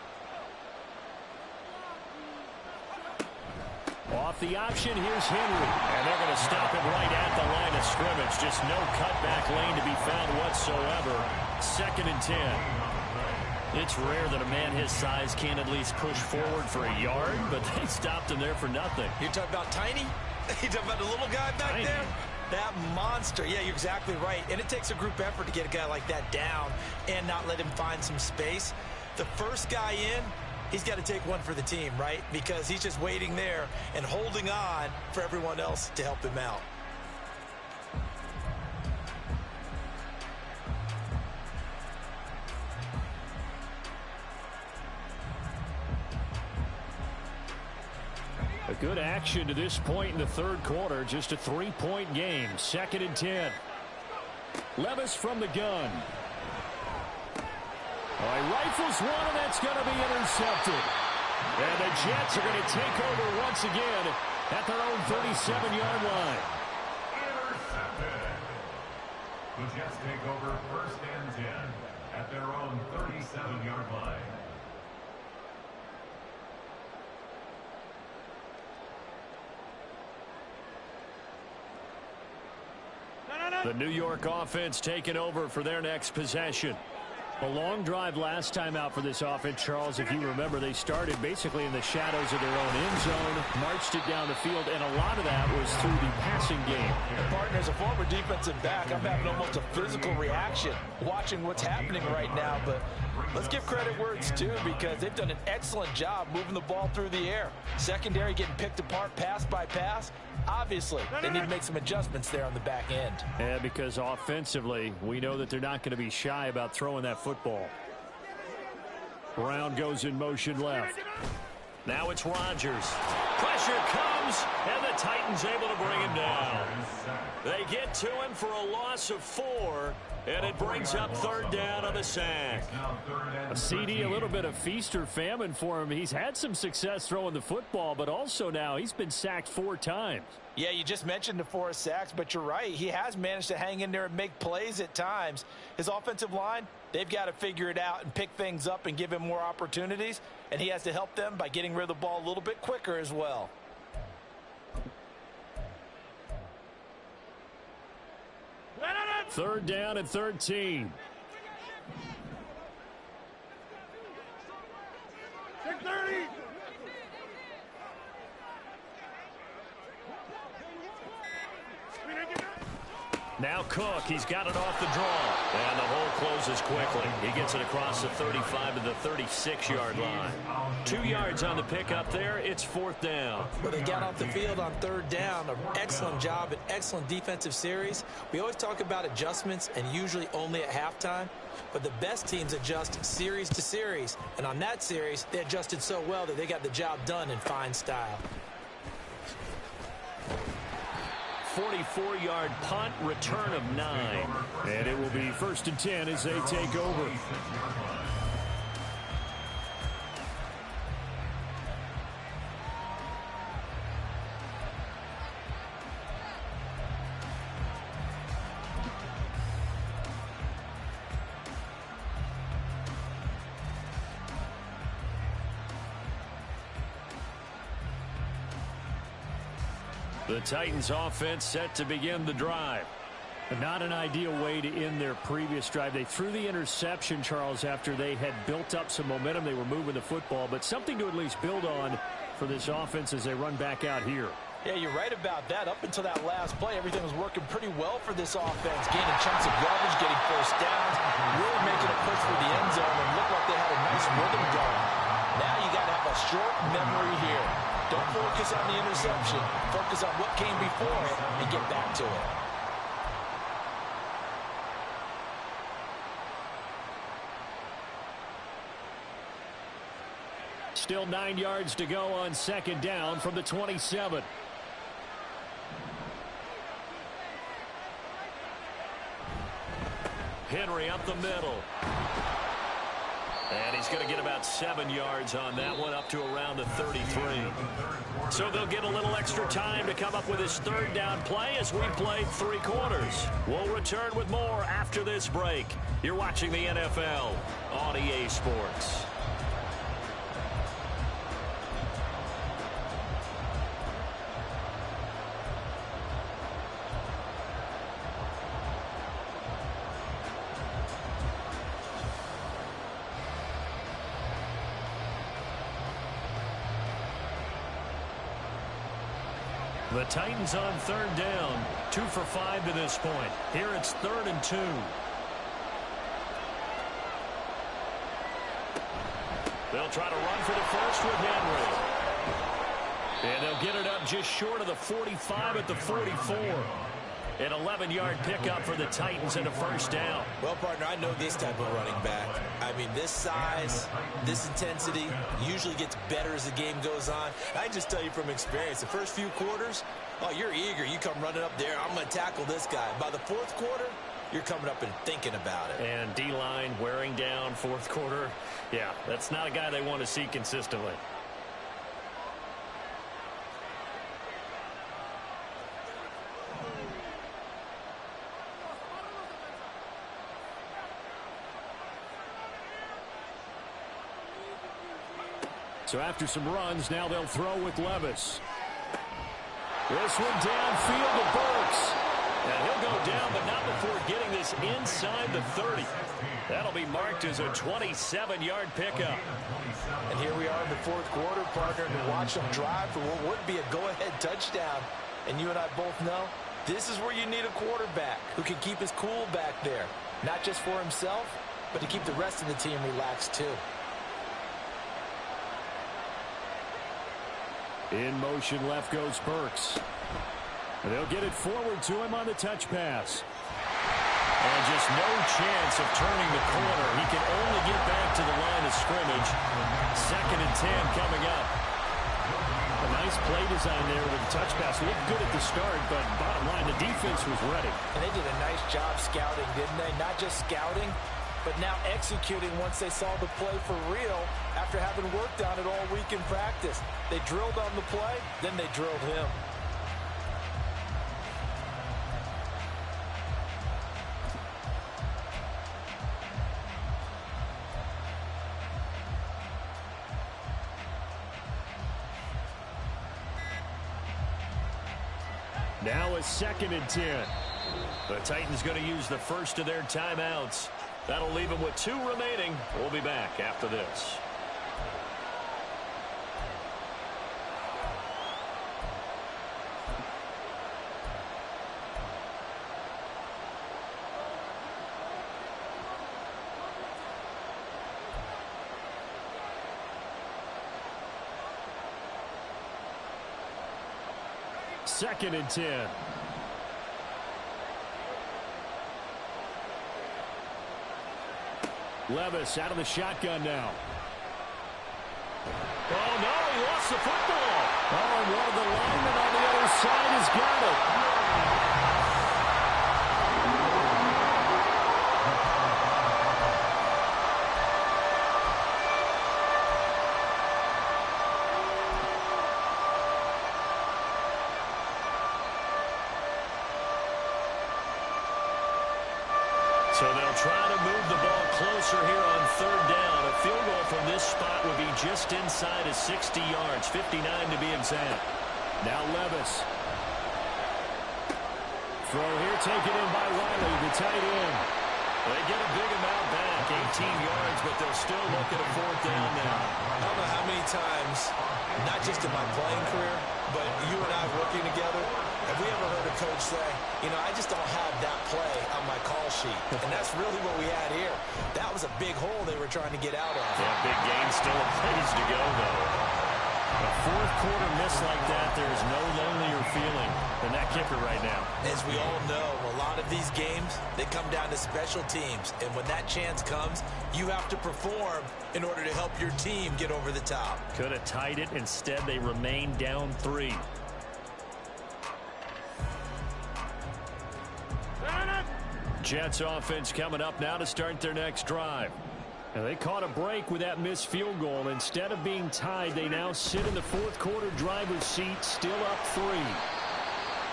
Off the option, here's Henry. And they're going to stop it right at the line of scrimmage. Just no cutback lane to be found whatsoever. 2nd and 10. It's rare that a man his size can't at least push forward for a yard, but they stopped him there for nothing. You're talking about tiny? You're talking about the little guy back there? That monster. Yeah, you're exactly right. And it takes a group effort to get a guy like that down and not let him find some space. The first guy in, he's got to take one for the team, right? Because he's just waiting there and holding on for everyone else to help him out. A good action to this point in the third quarter. Just a 3-point game. 2nd and 10. Levis from the gun. He rifles one, and that's going to be intercepted. And the Jets are going to take over once again at their own 37-yard line. Intercepted. The Jets take over 1st and 10 at their own 37-yard line. The New York offense taking over for their next possession. A long drive last time out for this offense, Charles. If you remember, they started basically in the shadows of their own end zone, marched it down the field, and a lot of that was through the passing game. And partner, as a former defensive back, I'm having almost a physical reaction watching what's happening right now. But let's give credit where it's due, because they've done an excellent job moving the ball through the air. Secondary getting picked apart pass by pass. Obviously, they need to make some adjustments there on the back end. Yeah, because offensively, we know that they're not going to be shy about throwing that football. Brown goes in motion left. Now it's Rodgers. Pressure comes, and the Titans able to bring him down. They get to him for a loss of 4, and it brings up third down on the sack. A CD, a little bit of feast or famine for him. He's had some success throwing the football, but also now he's been sacked 4 times. Yeah, you just mentioned the 4 sacks, but you're right. He has managed to hang in there and make plays at times. His offensive line, they've got to figure it out and pick things up and give him more opportunities, and he has to help them by getting rid of the ball a little bit quicker as well. Third down and 13. Now Cook, he's got it off the draw. And the hole closes quickly. He gets it across the 35 to the 36-yard line. 2 yards on the pickup there. It's fourth down. Well, they got off the field on third down. An excellent job, an excellent defensive series. We always talk about adjustments and usually only at halftime. But the best teams adjust series to series. And on that series, they adjusted so well that they got the job done in fine style. 44-yard punt, return of 9. And it will be 1st and 10 as they take over. The Titans offense set to begin the drive. But not an ideal way to end their previous drive. They threw the interception, Charles, after they had built up some momentum. They were moving the football, but something to at least build on for this offense as they run back out here. Yeah, you're right about that. Up until that last play, everything was working pretty well for this offense. Gaining chunks of yardage, getting first downs, really making a push for the end zone, and looked like they had a nice rhythm going. Now you got to have a short memory here. Don't focus on the interception. Focus on what came before it and get back to it. Still 9 yards to go on second down from the 27. Henry up the middle. And he's going to get about 7 yards on that one, up to around the 33. So they'll get a little extra time to come up with his third down play as we play 3 quarters. We'll return with more after this break. You're watching the NFL on EA Sports. The Titans on third down, 2 for 5 to this point. Here it's 3rd and 2. They'll try to run for the first with Henry. And they'll get it up just short of the 45 at the 44. An 11-yard pickup for the Titans and a first down. Well, partner, I know this type of running back. I mean, this size, this intensity usually gets better as the game goes on. I can just tell you from experience, the first few quarters, oh, you're eager. You come running up there, I'm going to tackle this guy. By the fourth quarter, you're coming up and thinking about it. And D-line wearing down fourth quarter. Yeah, that's not a guy they want to see consistently. So after some runs, now they'll throw with Levis. This one downfield to Burks. And he'll go down, but not before getting this inside the 30. That'll be marked as a 27-yard pickup. And here we are in the fourth quarter, partner, to watch them drive for what would be a go-ahead touchdown. And you and I both know this is where you need a quarterback who can keep his cool back there. Not just for himself, but to keep the rest of the team relaxed too. In motion left goes Burks. They'll get it forward to him on the touch pass. And just no chance of turning the corner. He can only get back to the line of scrimmage. 2nd and 10 coming up. A nice play design there with the touch pass. Looked good at the start, but bottom line, the defense was ready. And they did a nice job scouting, didn't they? Not just scouting, but now executing once they saw the play for real after having worked on it all week in practice. They drilled on the play, then they drilled him. Now a 2nd and 10. The Titans going to use the first of their timeouts. That'll leave them with 2 remaining. We'll be back after this. Second and 10. Levis out of the shotgun now. Oh, no, he lost the football. Oh, and one of the linemen on the other side has got it. So they'll try to move the ball closer here on 3rd down. A field goal from this spot would be just inside of 60 yards, 59 to be exact. Now Levis. Throw here taken in by Wiley, the tight end. They get a big amount back, 18 yards, but they'll still look at a 4th down now. I don't know how many times, not just in my playing career, but you and I working together, have we ever heard a coach say, you know, I just don't have that play on my call sheet. And that's really what we had here. That was a big hole they were trying to get out of. Yeah, big gain, still a ways to go, though. A 4th quarter miss like that, there is no lonelier feeling than that kicker right now. As we all know, a lot of these games, they come down to special teams. And when that chance comes, you have to perform in order to help your team get over the top. Could have tied it. Instead, they remain down 3. Jets offense coming up now to start their next drive. And they caught a break with that missed field goal. Instead of being tied, they now sit in the 4th quarter driver's seat, still up 3.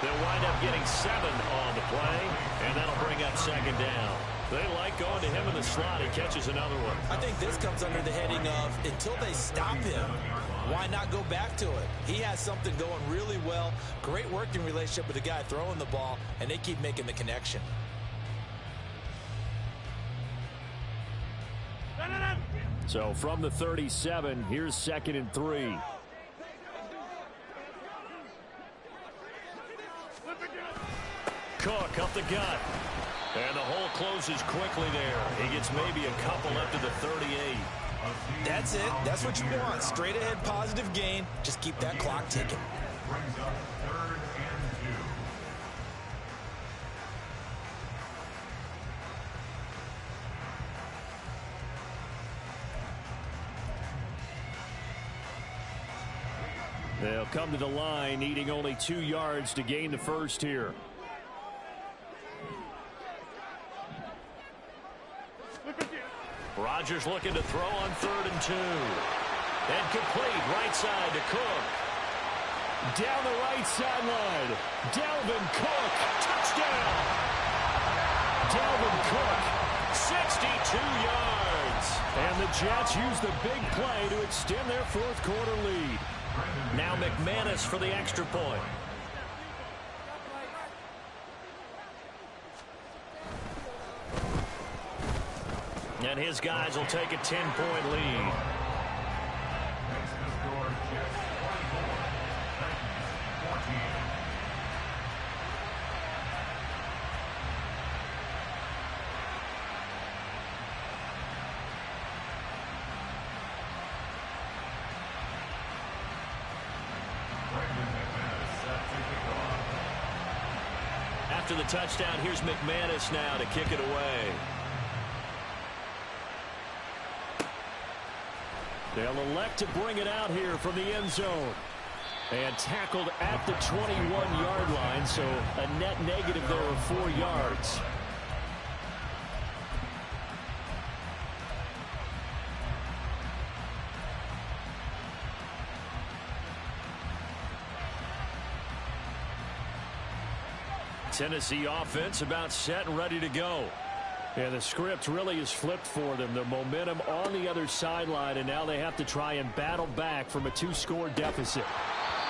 They'll wind up getting 7 on the play, and that'll bring up 2nd down. They like going to him in the slot. He catches another one. I think this comes under the heading of, until they stop him, why not go back to it? He has something going really well, great working relationship with the guy throwing the ball, and they keep making the connection. So from the 37, here's 2nd and 3. Cook up the gut. And the hole closes quickly there. He gets maybe a couple up to the 38. That's it. That's what you want. Straight ahead positive gain. Just keep that clock ticking. Brings up 3rd and 2. They'll come to the line, needing only 2 yards to gain the first here. Rodgers looking to throw on 3rd and 2. And complete right side to Cook. Down the right sideline. Dalvin Cook. Touchdown. Dalvin Cook. 62 yards. And the Jets use the big play to extend their 4th quarter lead. Now McManus for the extra point. And his guys will take a 10-point lead. Makes the score Jets 24, Titans 14. after the touchdown, here's McManus now to kick it away. They'll elect to bring it out here from the end zone. And tackled at the 21-yard line, so a net negative there of 4 yards. Tennessee offense about set and ready to go. Yeah, the script really is flipped for them. The momentum on the other sideline, and now they have to try and battle back from a 2-score deficit.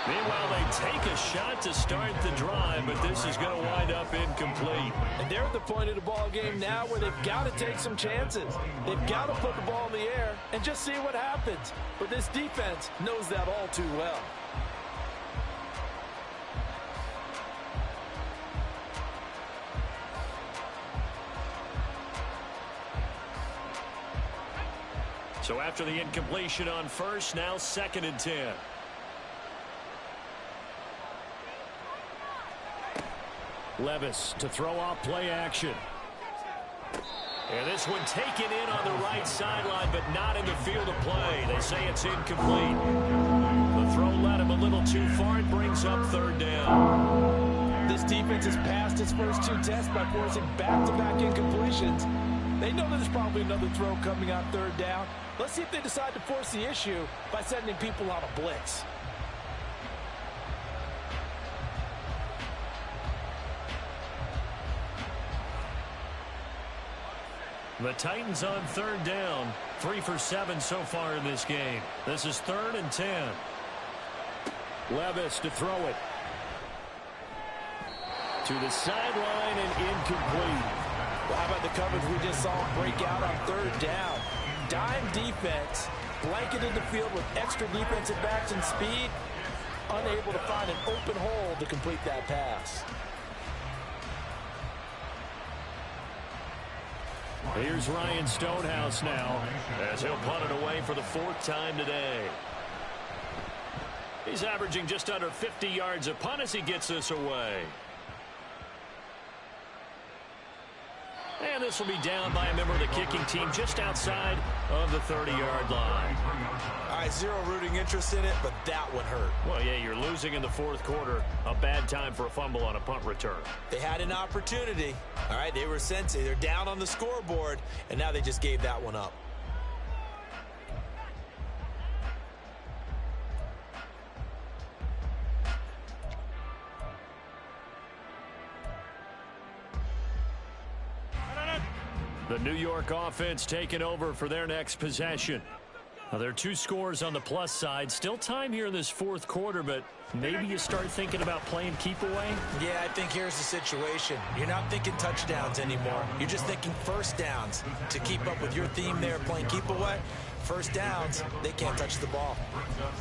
Meanwhile, they take a shot to start the drive, but this is going to wind up incomplete. And they're at the point of the ball game now where they've got to take some chances. They've got to put the ball in the air and just see what happens. But this defense knows that all too well. So after the incompletion on first, now 2nd and 10. Levis to throw off play action. And this one taken in on the right sideline, but not in the field of play. They say it's incomplete. The throw led him a little too far. It brings up 3rd down. This defense has passed its first 2 tests by forcing back-to-back incompletions. They know there's probably another throw coming on 3rd down. Let's see if they decide to force the issue by sending people on a blitz. The Titans on 3rd down. 3 for 7 so far in this game. This is 3rd and 10. Levis to throw it. To the sideline and incomplete. Well, how about the coverage we just saw break out on 3rd down? Dime defense, blanketed the field with extra defensive backs and speed, unable to find an open hole to complete that pass. Here's Ryan Stonehouse now, as he'll punt it away for the 4th time today. He's averaging just under 50 yards a punt as he gets this away. And this will be down by a member of the kicking team just outside of the 30-yard line. All right, zero rooting interest in it, but that one hurt. Well, yeah, you're losing in the 4th quarter. A bad time for a fumble on a punt return. They had an opportunity. All right, they were sensing. They're down on the scoreboard, and now they just gave that one up. The New York offense taking over for their next possession. Now, there are 2 scores on the plus side. Still time here in this 4th quarter, but maybe you start thinking about playing keep away? Yeah, I think here's the situation. You're not thinking touchdowns anymore. You're just thinking 1st downs. To keep up with your theme there, playing keep away, 1st downs, they can't touch the ball.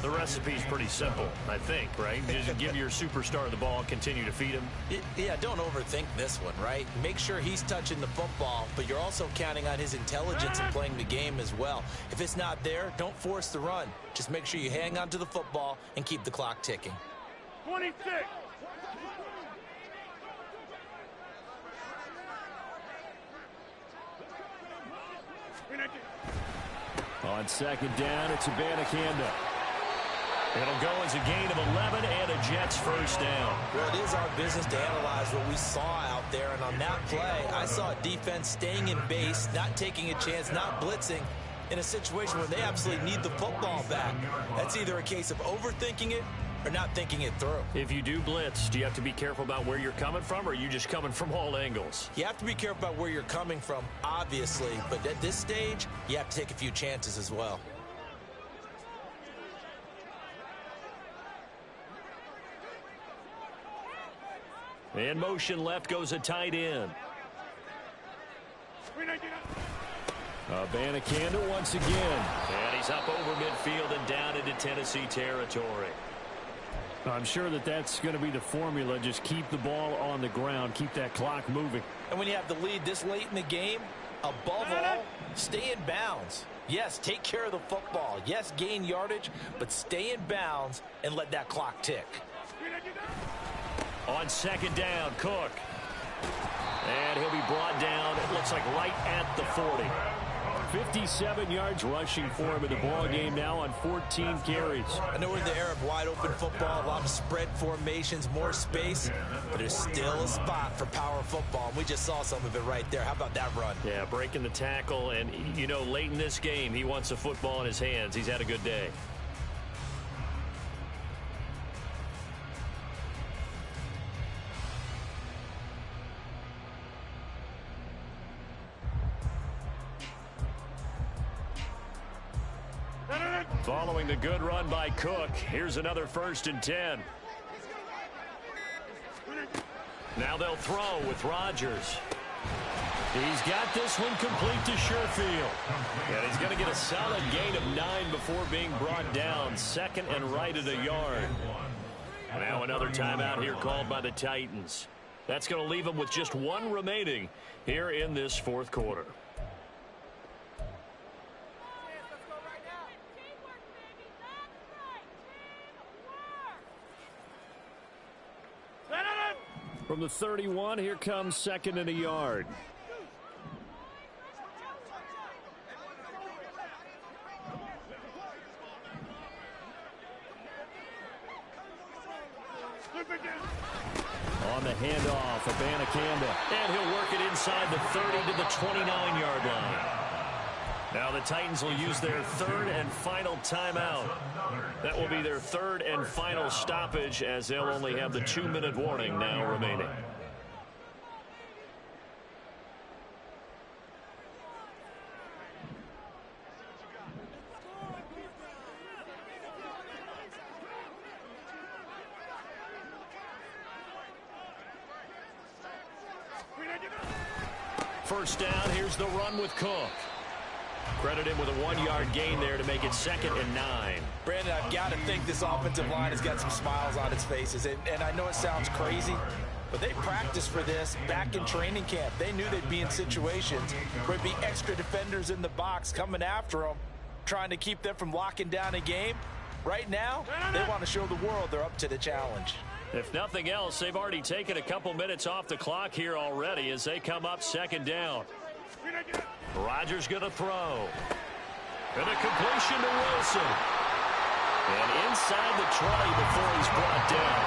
The recipe's pretty simple, I think, right? Just give your superstar the ball, continue to feed him. Yeah, don't overthink this one, right? Make sure he's touching the football, but you're also counting on his intelligence in playing the game as well. If it's not there, don't force the run. Just make sure you hang on to the football and keep the clock ticking. 26. On 2nd down, it's Abanikanda. It'll go as a gain of 11 and a Jets 1st down. Well, it is our business to analyze what we saw out there, and on that play, I saw a defense staying in base, not taking a chance, not blitzing, in a situation where they absolutely need the football back. That's either a case of overthinking it or not thinking it through. If you do blitz, do you have to be careful about where you're coming from, or are you just coming from all angles? You have to be careful about where you're coming from, obviously, but at this stage, you have to take a few chances as well. In motion left goes a tight end. Abanikanda once again. And he's up over midfield and down into Tennessee territory. I'm sure that's going to be the formula. Just keep the ball on the ground. Keep that clock moving. And when you have the lead this late in the game, above all, stay in bounds. Yes, take care of the football. Yes, gain yardage, but stay in bounds and let that clock tick. On 2nd down, Cook. And he'll be brought down, it looks like right at the 40. 57 yards rushing for him in the ball game now on 14 carries. I know we're in the era of wide open football, a lot of spread formations, more space, but there's still a spot for power football, and we just saw some of it right there. How about that run? Yeah, breaking the tackle, and, you know, late in this game, he wants the football in his hands. He's had a good day. Following the good run by Cook, here's another 1st and 10. Now they'll throw with Rodgers. He's got this one complete to Sherfield. And he's going to get a solid gain of 9 before being brought down. 2nd and right at a yard. Now another timeout here called by the Titans. That's going to leave them with just 1 remaining here in this 4th quarter. From the 31, here comes 2nd and a yard. On the handoff, Abanikanda. And he'll work it inside the 30 to the 29-yard line. Now the Titans will use their 3rd and final timeout. That will be their 3rd and final stoppage, as they'll only have the 2-minute warning now remaining. First down, here's the run with Cook. Credit him with a 1-yard gain there to make it 2nd and 9. Brandon, I've got to think this offensive line has got some smiles on its faces. And I know it sounds crazy, but they practiced for this back in training camp. They knew they'd be in situations where there'd be extra defenders in the box coming after them, trying to keep them from locking down a game. Right now, they want to show the world they're up to the challenge. If nothing else, they've already taken a couple minutes off the clock here already as they come up 2nd down. Rodgers going to throw. And a completion to Wilson. And inside the 20 before he's brought down.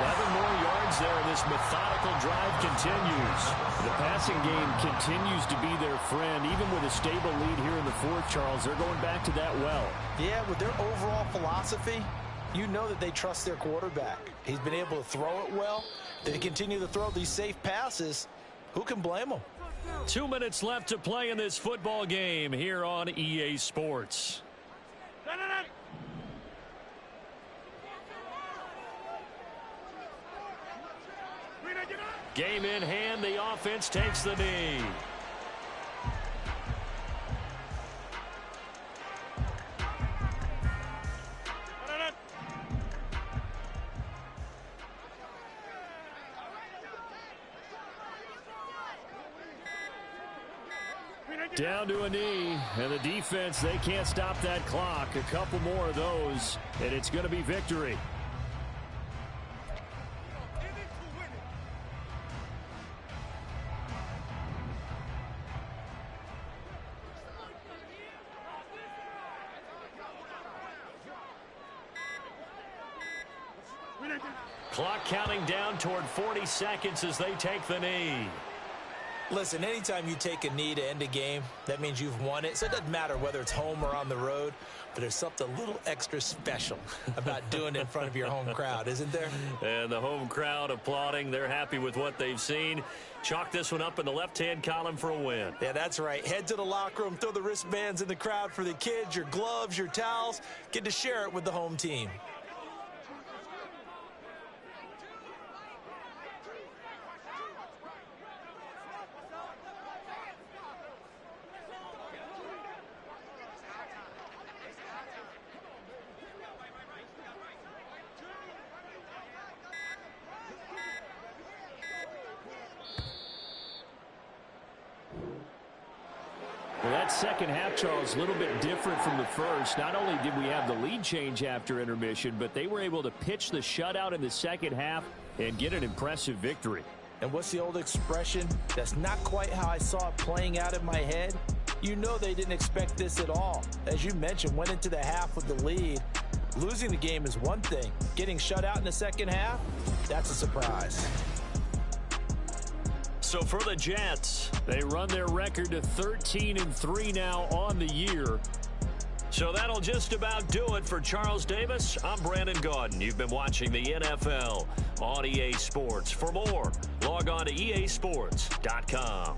11 more yards there, and this methodical drive continues. The passing game continues to be their friend. Even with a stable lead here in the 4th, Charles, they're going back to that well. Yeah, with their overall philosophy, you know that they trust their quarterback. He's been able to throw it well. They continue to throw these safe passes. Who can blame them? 2 minutes left to play in this football game here on EA Sports. Game in hand, the offense takes the knee. Down to a knee, and the defense, they can't stop that clock. A couple more of those, and it's going to be victory. Clock counting down toward 40 seconds as they take the knee. Listen, anytime you take a knee to end a game, that means you've won it. So it doesn't matter whether it's home or on the road, but there's something a little extra special about doing it in front of your home crowd, isn't there? And the home crowd applauding. They're happy with what they've seen. Chalk this one up in the left-hand column for a win. Yeah, that's right. Head to the locker room, throw the wristbands in the crowd for the kids, your gloves, your towels. Get to share it with the home team. That second half, Charles, a little bit different from the first. Not only did we have the lead change after intermission, but they were able to pitch the shutout in the second half and get an impressive victory. And what's the old expression? That's not quite how I saw it playing out in my head. You know they didn't expect this at all. As you mentioned, went into the half with the lead. Losing the game is one thing. Getting shut out in the second half, that's a surprise. So for the Jets, they run their record to 13-3 now on the year. So that'll just about do it for Charles Davis. I'm Brandon Gaudin. You've been watching the NFL on EA Sports. For more, log on to easports.com.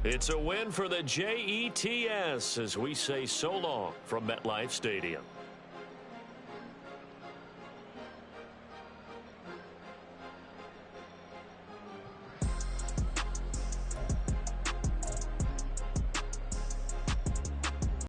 It's a win for the Jets as we say so long from MetLife Stadium.